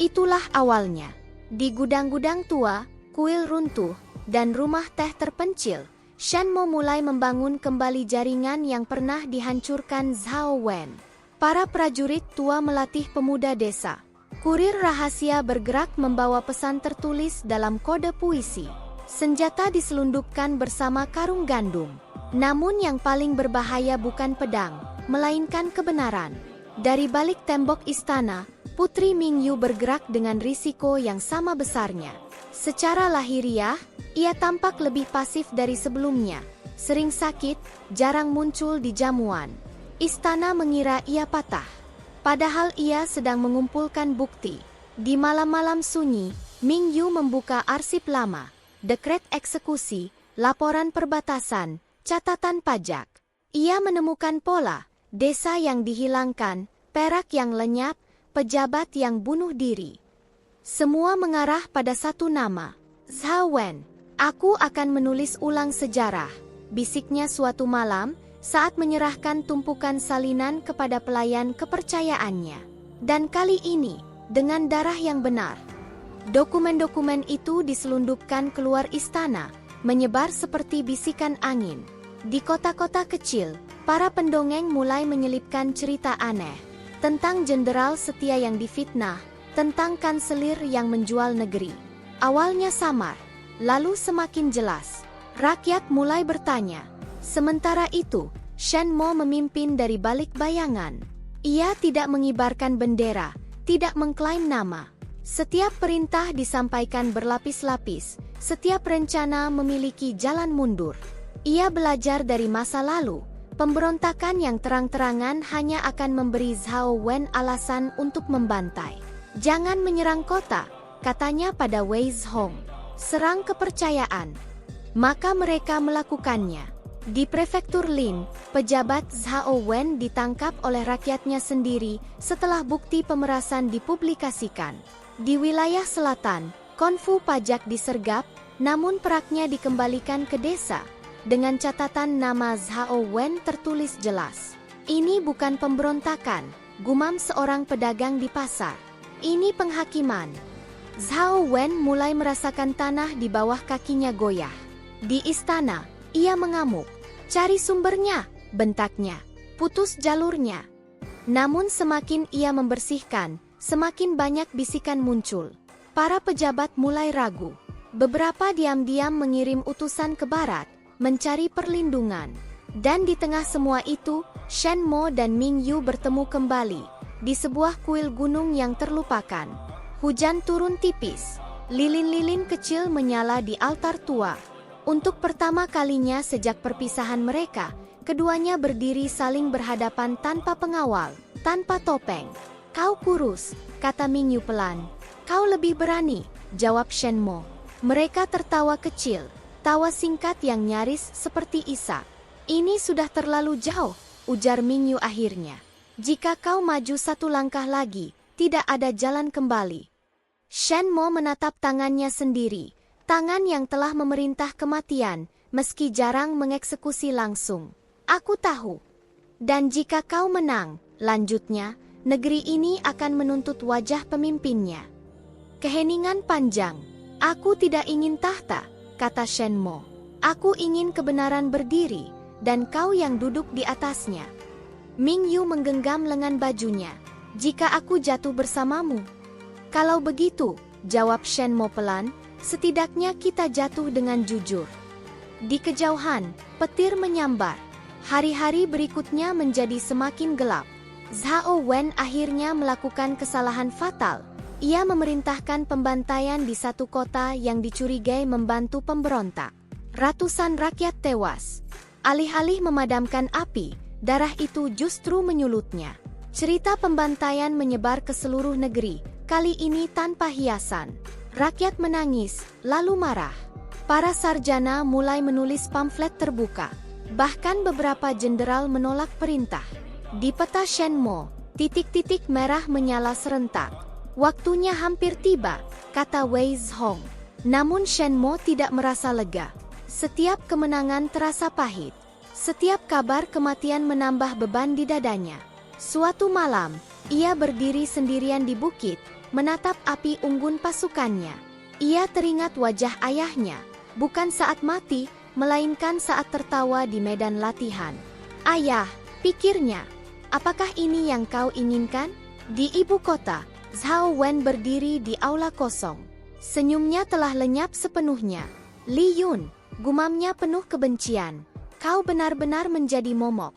Itulah awalnya. Di gudang-gudang tua, kuil runtuh, dan rumah teh terpencil, Shen Mo mulai membangun kembali jaringan yang pernah dihancurkan Zhao Wen. Para prajurit tua melatih pemuda desa. Kurir rahasia bergerak membawa pesan tertulis dalam kode puisi. Senjata diselundupkan bersama karung gandum. Namun yang paling berbahaya bukan pedang, melainkan kebenaran. Dari balik tembok istana, Putri Mingyu bergerak dengan risiko yang sama besarnya. Secara lahiriah, ia tampak lebih pasif dari sebelumnya. Sering sakit, jarang muncul di jamuan. Istana mengira ia patah. Padahal ia sedang mengumpulkan bukti. Di malam-malam sunyi, Mingyu membuka arsip lama, dekret eksekusi, laporan perbatasan, catatan pajak. Ia menemukan pola, desa yang dihilangkan, perak yang lenyap, pejabat yang bunuh diri. Semua mengarah pada satu nama, Zhao Wen. Aku akan menulis ulang sejarah, bisiknya suatu malam saat menyerahkan tumpukan salinan kepada pelayan kepercayaannya. Dan kali ini, dengan darah yang benar. Dokumen-dokumen itu diselundupkan keluar istana, menyebar seperti bisikan angin. Di kota-kota kecil, para pendongeng mulai menyelipkan cerita aneh. Tentang jenderal setia yang difitnah, tentang kanselir yang menjual negeri. Awalnya samar, lalu semakin jelas. Rakyat mulai bertanya. Sementara itu, Shen Mo memimpin dari balik bayangan. Ia tidak mengibarkan bendera, tidak mengklaim nama. Setiap perintah disampaikan berlapis-lapis, setiap rencana memiliki jalan mundur. Ia belajar dari masa lalu. Pemberontakan yang terang-terangan hanya akan memberi Zhao Wen alasan untuk membantai. Jangan menyerang kota, katanya pada Wei Zhong. Serang kepercayaan. Maka mereka melakukannya. Di prefektur Lin, pejabat Zhao Wen ditangkap oleh rakyatnya sendiri setelah bukti pemerasan dipublikasikan. Di wilayah selatan, konfu pajak disergap, namun peraknya dikembalikan ke desa. Dengan catatan nama Zhao Wen tertulis jelas. Ini bukan pemberontakan, gumam seorang pedagang di pasar. Ini penghakiman. Zhao Wen mulai merasakan tanah di bawah kakinya goyah. Di istana, ia mengamuk. Cari sumbernya, bentaknya. Putus jalurnya. Namun semakin ia membersihkan, semakin banyak bisikan muncul. Para pejabat mulai ragu. Beberapa diam-diam mengirim utusan ke barat, mencari perlindungan. Dan di tengah semua itu, Shen Mo dan Ming Yu bertemu kembali, di sebuah kuil gunung yang terlupakan. Hujan turun tipis, lilin-lilin kecil menyala di altar tua. Untuk pertama kalinya sejak perpisahan mereka, keduanya berdiri saling berhadapan tanpa pengawal, tanpa topeng. Kau kurus, kata Ming Yu pelan. Kau lebih berani, jawab Shen Mo. Mereka tertawa kecil. Tawa singkat yang nyaris seperti isak. Ini sudah terlalu jauh, ujar Ming Yu akhirnya. Jika kau maju satu langkah lagi, tidak ada jalan kembali. Shen Mo menatap tangannya sendiri, tangan yang telah memerintah kematian, meski jarang mengeksekusi langsung. Aku tahu. Dan jika kau menang, lanjutnya, negeri ini akan menuntut wajah pemimpinnya. Keheningan panjang. Aku tidak ingin tahta, kata Shen Mo. Aku ingin kebenaran berdiri, dan kau yang duduk di atasnya. Ming Yu menggenggam lengan bajunya. Jika aku jatuh bersamamu. Kalau begitu, jawab Shen Mo pelan, setidaknya kita jatuh dengan jujur. Di kejauhan, petir menyambar. Hari-hari berikutnya menjadi semakin gelap. Zhao Wen akhirnya melakukan kesalahan fatal. Ia memerintahkan pembantaian di satu kota yang dicurigai membantu pemberontak. Ratusan rakyat tewas. Alih-alih memadamkan api, darah itu justru menyulutnya. Cerita pembantaian menyebar ke seluruh negeri, kali ini tanpa hiasan. Rakyat menangis, lalu marah. Para sarjana mulai menulis pamflet terbuka. Bahkan beberapa jenderal menolak perintah. Di peta Shen Mo, titik-titik merah menyala serentak. Waktunya hampir tiba, kata Wei Zhong. Namun Shen Mo tidak merasa lega. Setiap kemenangan terasa pahit. Setiap kabar kematian menambah beban di dadanya. Suatu malam, ia berdiri sendirian di bukit, menatap api unggun pasukannya. Ia teringat wajah ayahnya, bukan saat mati, melainkan saat tertawa di medan latihan. "Ayah," pikirnya, "apakah ini yang kau inginkan?" Di ibu kota, Zhao Wen berdiri di aula kosong. Senyumnya telah lenyap sepenuhnya. "Li Yun," gumamnya penuh kebencian, "kau benar-benar menjadi momok."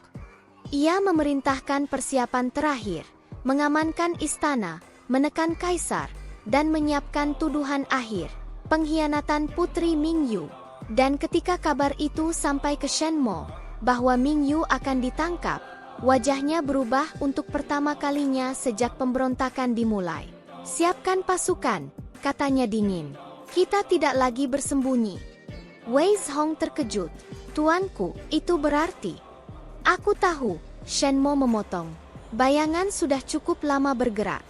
Ia memerintahkan persiapan terakhir, mengamankan istana, menekan kaisar, dan menyiapkan tuduhan akhir, pengkhianatan Putri Mingyu. Dan ketika kabar itu sampai ke Shen Mo, bahwa Mingyu akan ditangkap, wajahnya berubah untuk pertama kalinya sejak pemberontakan dimulai. "Siapkan pasukan," katanya dingin. "Kita tidak lagi bersembunyi." Wei Zhong terkejut. "Tuanku, itu berarti..." "Aku tahu," Shen Mo memotong. "Bayangan sudah cukup lama bergerak."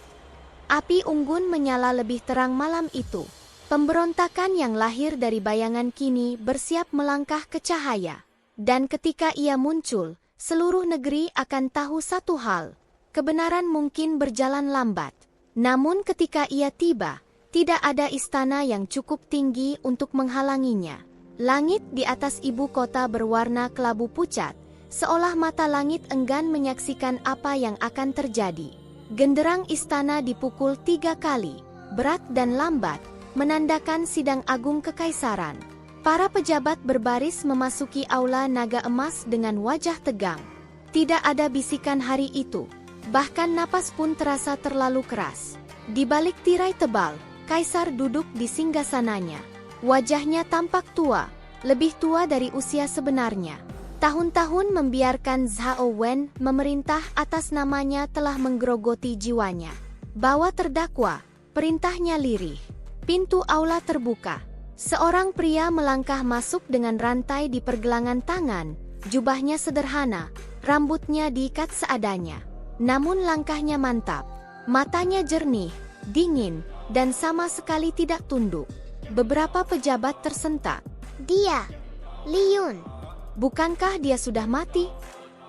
Api unggun menyala lebih terang malam itu. Pemberontakan yang lahir dari bayangan kini bersiap melangkah ke cahaya. Dan ketika ia muncul, seluruh negeri akan tahu satu hal. Kebenaran mungkin berjalan lambat. Namun ketika ia tiba, tidak ada istana yang cukup tinggi untuk menghalanginya. Langit di atas ibu kota berwarna kelabu pucat, seolah mata langit enggan menyaksikan apa yang akan terjadi. Genderang istana dipukul 3 kali, berat dan lambat, menandakan sidang agung kekaisaran. Para pejabat berbaris memasuki aula naga emas dengan wajah tegang. Tidak ada bisikan hari itu, bahkan napas pun terasa terlalu keras. Di balik tirai tebal, kaisar duduk di singgasananya. Wajahnya tampak tua, lebih tua dari usia sebenarnya. Tahun-tahun membiarkan Zhao Wen memerintah atas namanya telah menggerogoti jiwanya. "Bawa terdakwa," perintahnya lirih. Pintu aula terbuka. Seorang pria melangkah masuk dengan rantai di pergelangan tangan, jubahnya sederhana, rambutnya diikat seadanya. Namun langkahnya mantap. Matanya jernih, dingin, dan sama sekali tidak tunduk. Beberapa pejabat tersentak. "Dia, Li Yun." "Bukankah dia sudah mati?"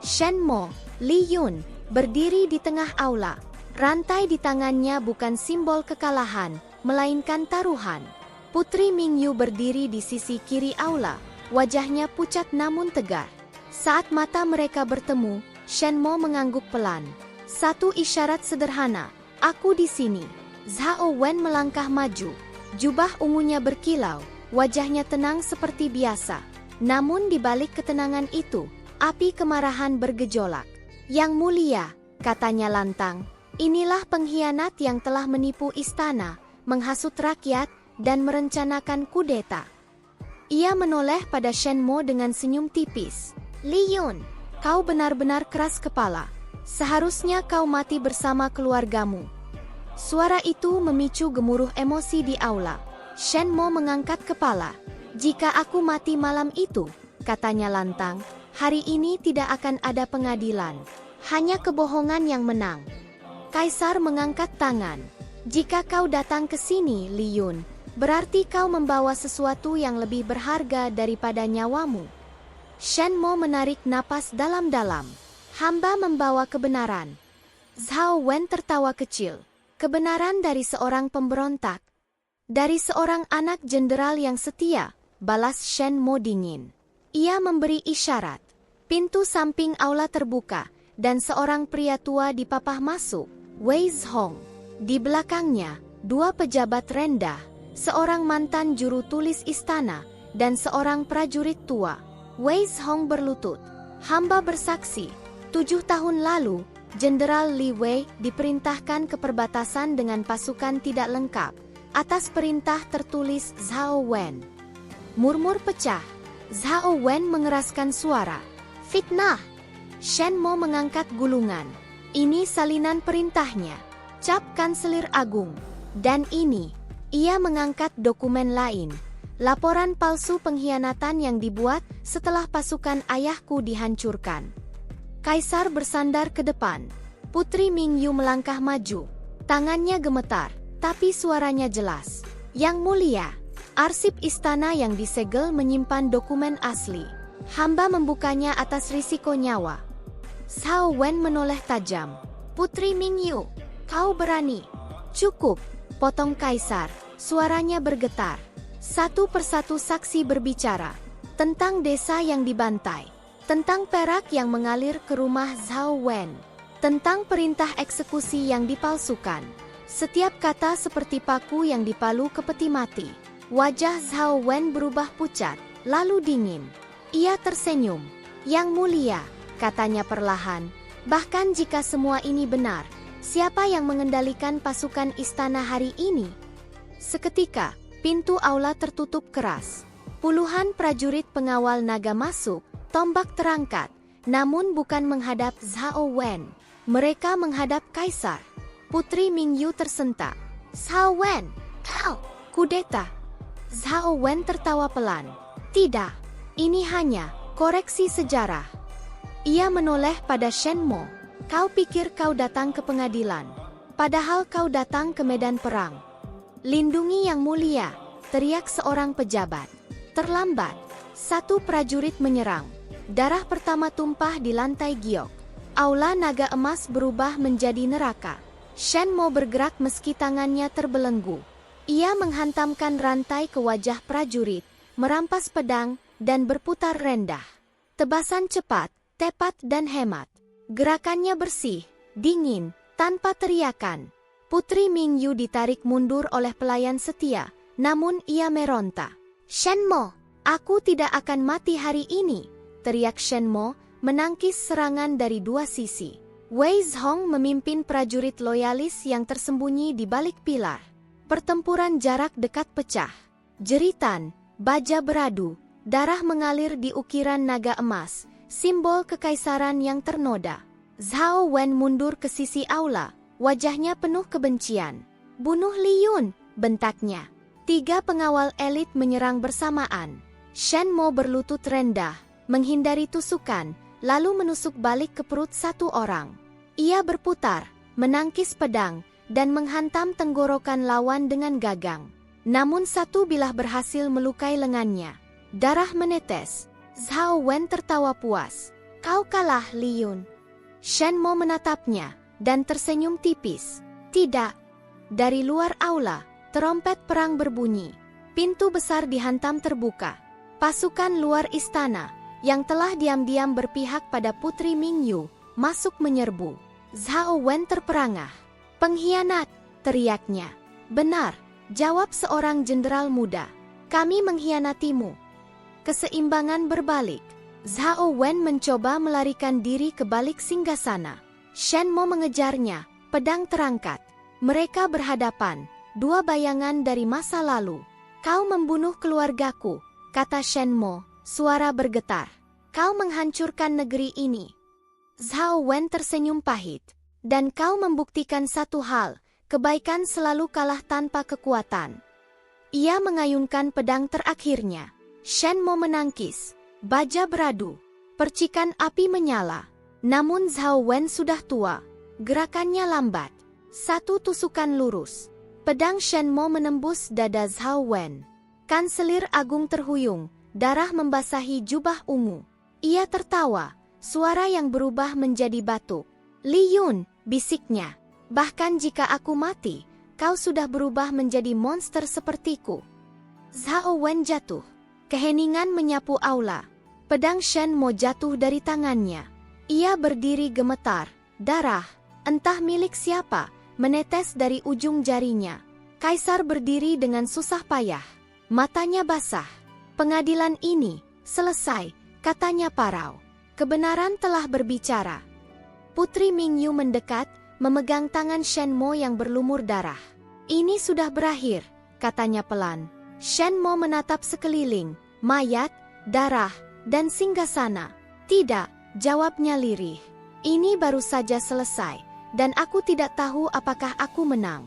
Shen Mo, Li Yun, berdiri di tengah aula. Rantai di tangannya bukan simbol kekalahan, melainkan taruhan. Putri Mingyu berdiri di sisi kiri aula, wajahnya pucat namun tegar. Saat mata mereka bertemu, Shen Mo mengangguk pelan. Satu isyarat sederhana, "Aku di sini." Zhao Wen melangkah maju. Jubah ungunya berkilau, wajahnya tenang seperti biasa. Namun di balik ketenangan itu, api kemarahan bergejolak. "Yang mulia," katanya lantang, "inilah pengkhianat yang telah menipu istana, menghasut rakyat, dan merencanakan kudeta." Ia menoleh pada Shen Mo dengan senyum tipis. "Li Yun, kau benar-benar keras kepala. Seharusnya kau mati bersama keluargamu." Suara itu memicu gemuruh emosi di aula. Shen Mo mengangkat kepala. "Jika aku mati malam itu," katanya lantang, "hari ini tidak akan ada pengadilan. Hanya kebohongan yang menang." Kaisar mengangkat tangan. "Jika kau datang ke sini, Li Yun, berarti kau membawa sesuatu yang lebih berharga daripada nyawamu." Shen Mo menarik napas dalam-dalam. "Hamba membawa kebenaran." Zhao Wen tertawa kecil. "Kebenaran dari seorang pemberontak?" "Dari seorang anak jenderal yang setia," balas Shen Mo dingin. Ia memberi isyarat. Pintu samping aula terbuka, dan seorang pria tua dipapah masuk, Wei Zhong. Di belakangnya, 2 pejabat rendah, seorang mantan juru tulis istana, dan seorang prajurit tua. Wei Zhong berlutut. "Hamba bersaksi, 7 tahun lalu, Jenderal Li Wei diperintahkan ke perbatasan dengan pasukan tidak lengkap, atas perintah tertulis Zhao Wen." Murmur pecah. Zhao Wen mengeraskan suara. "Fitnah!" Shen Mo mengangkat gulungan. "Ini salinan perintahnya. Cap Kanselir Agung. Dan ini," ia mengangkat dokumen lain, "laporan palsu pengkhianatan yang dibuat setelah pasukan ayahku dihancurkan." Kaisar bersandar ke depan. Putri Mingyu melangkah maju. Tangannya gemetar, tapi suaranya jelas. "Yang mulia." Arsip istana yang disegel menyimpan dokumen asli. Hamba membukanya atas risiko nyawa. Zhao Wen menoleh tajam. Putri Mingyu, kau berani? Cukup, potong kaisar. Suaranya bergetar. Satu persatu saksi berbicara. Tentang desa yang dibantai. Tentang perak yang mengalir ke rumah Zhao Wen. Tentang perintah eksekusi yang dipalsukan. Setiap kata seperti paku yang dipalu ke peti mati. Wajah Zhao Wen berubah pucat, lalu dingin. Ia tersenyum. Yang mulia, katanya perlahan. Bahkan jika semua ini benar, siapa yang mengendalikan pasukan istana hari ini? Seketika, pintu aula tertutup keras. Puluhan prajurit pengawal naga masuk, tombak terangkat, namun bukan menghadap Zhao Wen. Mereka menghadap kaisar. Putri Mingyu tersentak. Zhao Wen, kau kudeta. Zhao Wen tertawa pelan. Tidak, ini hanya koreksi sejarah. Ia menoleh pada Shen Mo. Kau pikir kau datang ke pengadilan, padahal kau datang ke medan perang. Lindungi yang mulia, teriak seorang pejabat. Terlambat, satu prajurit menyerang. Darah pertama tumpah di lantai giok. Aula naga emas berubah menjadi neraka. Shen Mo bergerak meski tangannya terbelenggu. Ia menghantamkan rantai ke wajah prajurit, merampas pedang, dan berputar rendah. Tebasan cepat, tepat dan hemat. Gerakannya bersih, dingin, tanpa teriakan. Putri Mingyu ditarik mundur oleh pelayan setia, namun ia meronta. Shen Mo, aku tidak akan mati hari ini, teriak Shen Mo, menangkis serangan dari dua sisi. Wei Zhong memimpin prajurit loyalis yang tersembunyi di balik pilar. Pertempuran jarak dekat pecah. Jeritan, baja beradu, darah mengalir di ukiran naga emas, simbol kekaisaran yang ternoda. Zhao Wen mundur ke sisi aula, wajahnya penuh kebencian. Bunuh Li Yun, bentaknya. 3 pengawal elit menyerang bersamaan. Shen Mo berlutut rendah, menghindari tusukan, lalu menusuk balik ke perut satu orang. Ia berputar, menangkis pedang, dan menghantam tenggorokan lawan dengan gagang. Namun satu bilah berhasil melukai lengannya. Darah menetes. Zhao Wen tertawa puas. Kau kalah, Li Yun. Shen Mo menatapnya, dan tersenyum tipis. Tidak. Dari luar aula, terompet perang berbunyi. Pintu besar dihantam terbuka. Pasukan luar istana, yang telah diam-diam berpihak pada Putri Mingyu, masuk menyerbu. Zhao Wen terperangah. Pengkhianat, teriaknya. Benar, jawab seorang jenderal muda. Kami mengkhianatimu. Keseimbangan berbalik. Zhao Wen mencoba melarikan diri ke balik singgasana. Shen Mo mengejarnya, pedang terangkat. Mereka berhadapan, 2 bayangan dari masa lalu. Kau membunuh keluargaku, kata Shen Mo, suara bergetar. Kau menghancurkan negeri ini. Zhao Wen tersenyum pahit. Dan kau membuktikan satu hal, kebaikan selalu kalah tanpa kekuatan. Ia mengayunkan pedang terakhirnya. Shen Mo menangkis. Baja beradu. Percikan api menyala. Namun Zhao Wen sudah tua. Gerakannya lambat. Satu tusukan lurus. Pedang Shen Mo menembus dada Zhao Wen. Kanselir Agung terhuyung. Darah membasahi jubah ungu. Ia tertawa. Suara yang berubah menjadi batuk. Li Yun, bisiknya. Bahkan jika aku mati, kau sudah berubah menjadi monster sepertiku. Zhao Wen jatuh. Keheningan menyapu aula. Pedang Shen Mo jatuh dari tangannya. Ia berdiri gemetar. Darah, entah milik siapa, menetes dari ujung jarinya. Kaisar berdiri dengan susah payah. Matanya basah. Pengadilan ini selesai, katanya parau. Kebenaran telah berbicara. Putri Mingyu mendekat, memegang tangan Shen Mo yang berlumur darah. Ini sudah berakhir, katanya pelan. Shen Mo menatap sekeliling, mayat, darah, dan singgasana. Tidak, jawabnya lirih. Ini baru saja selesai, dan aku tidak tahu apakah aku menang.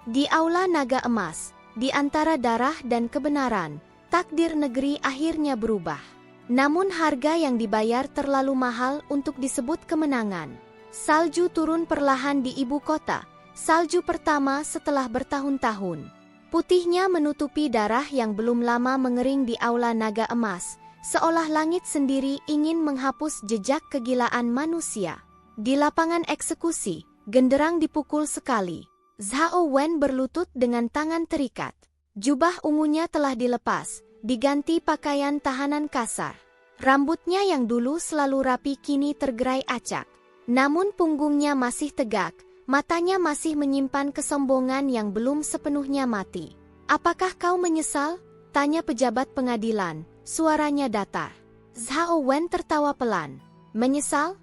Di aula naga emas, di antara darah dan kebenaran, takdir negeri akhirnya berubah. Namun harga yang dibayar terlalu mahal untuk disebut kemenangan. Salju turun perlahan di ibu kota, salju pertama setelah bertahun-tahun. Putihnya menutupi darah yang belum lama mengering di aula naga emas, seolah langit sendiri ingin menghapus jejak kegilaan manusia. Di lapangan eksekusi, genderang dipukul sekali. Zhao Wen berlutut dengan tangan terikat. Jubah ungunya telah dilepas, diganti pakaian tahanan kasar. Rambutnya yang dulu selalu rapi kini tergerai acak. Namun punggungnya masih tegak, matanya masih menyimpan kesombongan yang belum sepenuhnya mati. "Apakah kau menyesal?" tanya pejabat pengadilan, suaranya datar. Zhao Wen tertawa pelan. "Menyesal?"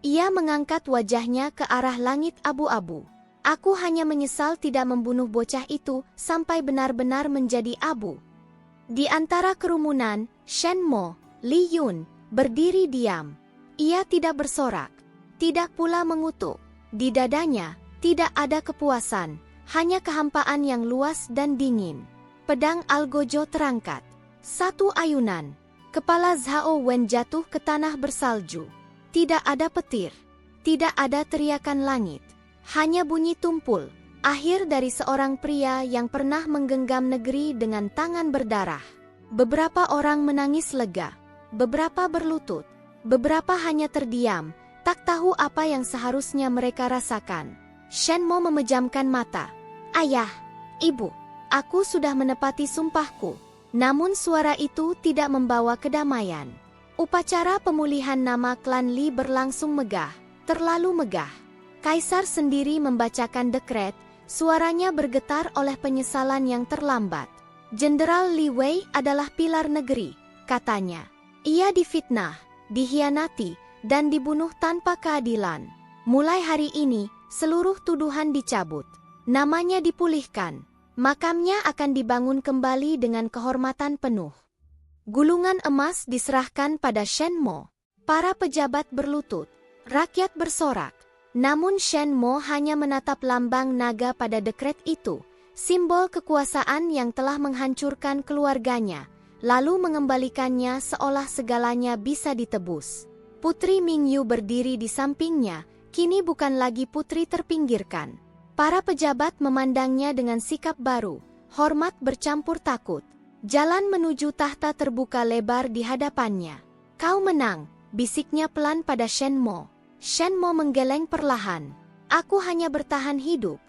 Ia mengangkat wajahnya ke arah langit abu-abu. "Aku hanya menyesal tidak membunuh bocah itu sampai benar-benar menjadi abu." Di antara kerumunan, Shen Mo, Li Yun, berdiri diam. Ia tidak bersorak, tidak pula mengutuk. Di dadanya, tidak ada kepuasan, hanya kehampaan yang luas dan dingin. Pedang Algojo terangkat. Satu ayunan. Kepala Zhao Wen jatuh ke tanah bersalju. Tidak ada petir, tidak ada teriakan langit, hanya bunyi tumpul, akhir dari seorang pria yang pernah menggenggam negeri dengan tangan berdarah. Beberapa orang menangis lega, beberapa berlutut, beberapa hanya terdiam, tak tahu apa yang seharusnya mereka rasakan. Shen Mo memejamkan mata. "Ayah, ibu, aku sudah menepati sumpahku." Namun suara itu tidak membawa kedamaian. Upacara pemulihan nama klan Li berlangsung megah, terlalu megah. Kaisar sendiri membacakan dekret, suaranya bergetar oleh penyesalan yang terlambat. "Jenderal Li Wei adalah pilar negeri," katanya. "Ia difitnah, dihianati, dan dibunuh tanpa keadilan. Mulai hari ini, seluruh tuduhan dicabut. Namanya dipulihkan. Makamnya akan dibangun kembali dengan kehormatan penuh." Gulungan emas diserahkan pada Shen Mo. Para pejabat berlutut, rakyat bersorak. Namun Shen Mo hanya menatap lambang naga pada dekret itu, simbol kekuasaan yang telah menghancurkan keluarganya, lalu mengembalikannya seolah segalanya bisa ditebus. Putri Mingyu berdiri di sampingnya, kini bukan lagi putri terpinggirkan. Para pejabat memandangnya dengan sikap baru, hormat bercampur takut. Jalan menuju tahta terbuka lebar di hadapannya. "Kau menang," bisiknya pelan pada Shen Mo. Shen Mo menggeleng perlahan. "Aku hanya bertahan hidup."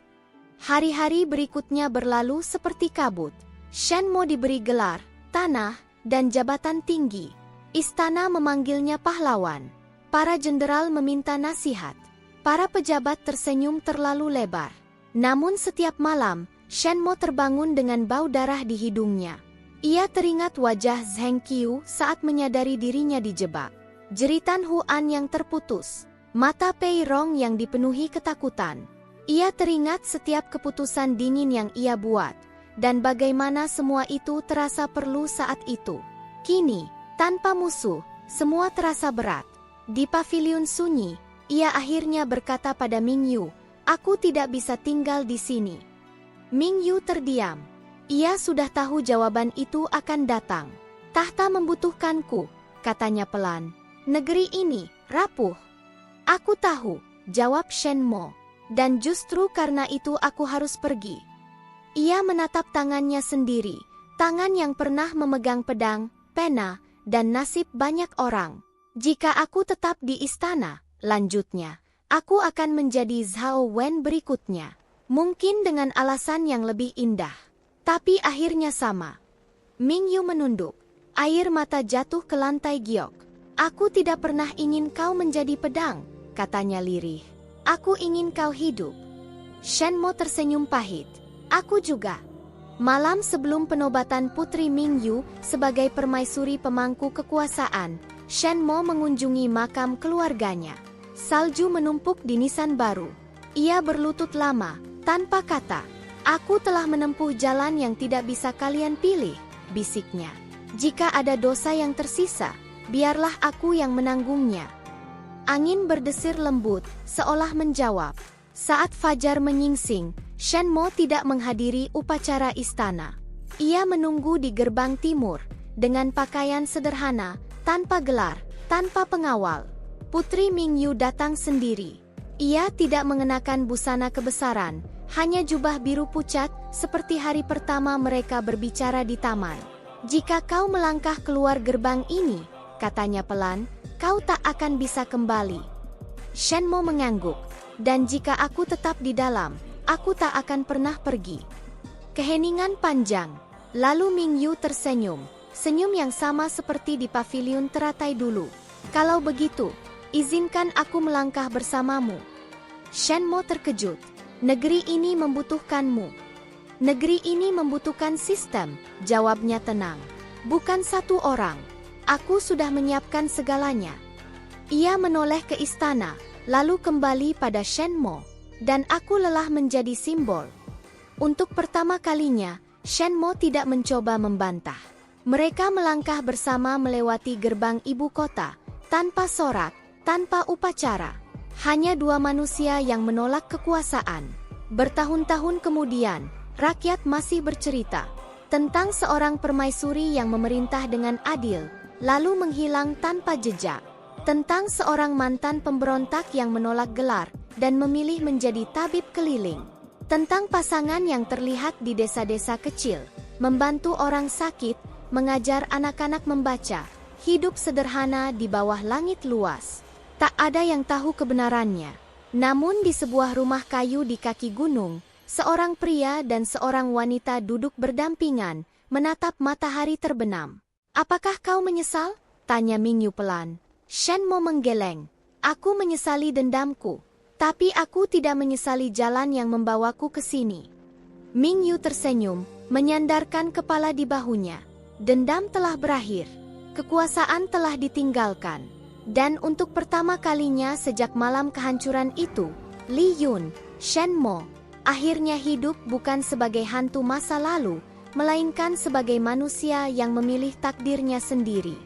Hari-hari berikutnya berlalu seperti kabut. Shen Mo diberi gelar, tanah, dan jabatan tinggi. Istana memanggilnya pahlawan. Para jenderal meminta nasihat. Para pejabat tersenyum terlalu lebar. Namun setiap malam, Shen Mo terbangun dengan bau darah di hidungnya. Ia teringat wajah Zheng Qiu saat menyadari dirinya dijebak. Jeritan Huan yang terputus. Mata Pei Rong yang dipenuhi ketakutan. Ia teringat setiap keputusan dingin yang ia buat, dan bagaimana semua itu terasa perlu saat itu. Kini, tanpa musuh, semua terasa berat. Di paviliun sunyi, ia akhirnya berkata pada Ming Yu, "Aku tidak bisa tinggal di sini." Ming Yu terdiam. Ia sudah tahu jawaban itu akan datang. "Tahta membutuhkanku," katanya pelan. "Negeri ini rapuh." "Aku tahu," jawab Shen Mo. "Dan justru karena itu aku harus pergi." Ia menatap tangannya sendiri, tangan yang pernah memegang pedang, pena, dan nasib banyak orang. "Jika aku tetap di istana," lanjutnya, "aku akan menjadi Zhao Wen berikutnya. Mungkin dengan alasan yang lebih indah. Tapi akhirnya sama." Ming Yu menunduk. Air mata jatuh ke lantai giok. "Aku tidak pernah ingin kau menjadi pedang," katanya lirih. "Aku ingin kau hidup." Shen Mo tersenyum pahit. "Aku juga." Malam sebelum penobatan Putri Ming Yu sebagai permaisuri pemangku kekuasaan, Shen Mo mengunjungi makam keluarganya. Salju menumpuk di nisan baru. Ia berlutut lama, tanpa kata. "Aku telah menempuh jalan yang tidak bisa kalian pilih," bisiknya. "Jika ada dosa yang tersisa, biarlah aku yang menanggungnya." Angin berdesir lembut, seolah menjawab. Saat fajar menyingsing, Shen Mo tidak menghadiri upacara istana. Ia menunggu di gerbang timur, dengan pakaian sederhana, tanpa gelar, tanpa pengawal. Putri Ming Yu datang sendiri. Ia tidak mengenakan busana kebesaran, hanya jubah biru pucat, seperti hari pertama mereka berbicara di taman. Jika kau melangkah keluar gerbang ini, katanya pelan, kau tak akan bisa kembali. Shenmo mengangguk. Dan jika aku tetap di dalam, aku tak akan pernah pergi. Keheningan panjang. Lalu Mingyu tersenyum. Senyum yang sama seperti di paviliun teratai dulu. Kalau begitu, izinkan aku melangkah bersamamu. Shenmo terkejut. Negeri ini membutuhkanmu. Negeri ini membutuhkan sistem, jawabnya tenang. Bukan satu orang. Aku sudah menyiapkan segalanya. Ia menoleh ke istana, lalu kembali pada Shenmo. Dan aku lelah menjadi simbol. Untuk pertama kalinya, Shenmo tidak mencoba membantah. Mereka melangkah bersama melewati gerbang ibu kota, tanpa sorak, tanpa upacara. Hanya dua manusia yang menolak kekuasaan. Bertahun-tahun kemudian, rakyat masih bercerita tentang seorang permaisuri yang memerintah dengan adil, lalu menghilang tanpa jejak. Tentang seorang mantan pemberontak yang menolak gelar dan memilih menjadi tabib keliling. Tentang pasangan yang terlihat di desa-desa kecil, membantu orang sakit, mengajar anak-anak membaca, hidup sederhana di bawah langit luas. Tak ada yang tahu kebenarannya. Namun di sebuah rumah kayu di kaki gunung, seorang pria dan seorang wanita duduk berdampingan, menatap matahari terbenam. "Apakah kau menyesal?" tanya Mingyu pelan. Shenmo menggeleng. "Aku menyesali dendamku. Tapi aku tidak menyesali jalan yang membawaku ke sini." Mingyu tersenyum, menyandarkan kepala di bahunya. Dendam telah berakhir. Kekuasaan telah ditinggalkan. Dan untuk pertama kalinya sejak malam kehancuran itu, Li Yun, Shenmo, akhirnya hidup bukan sebagai hantu masa lalu, melainkan sebagai manusia yang memilih takdirnya sendiri.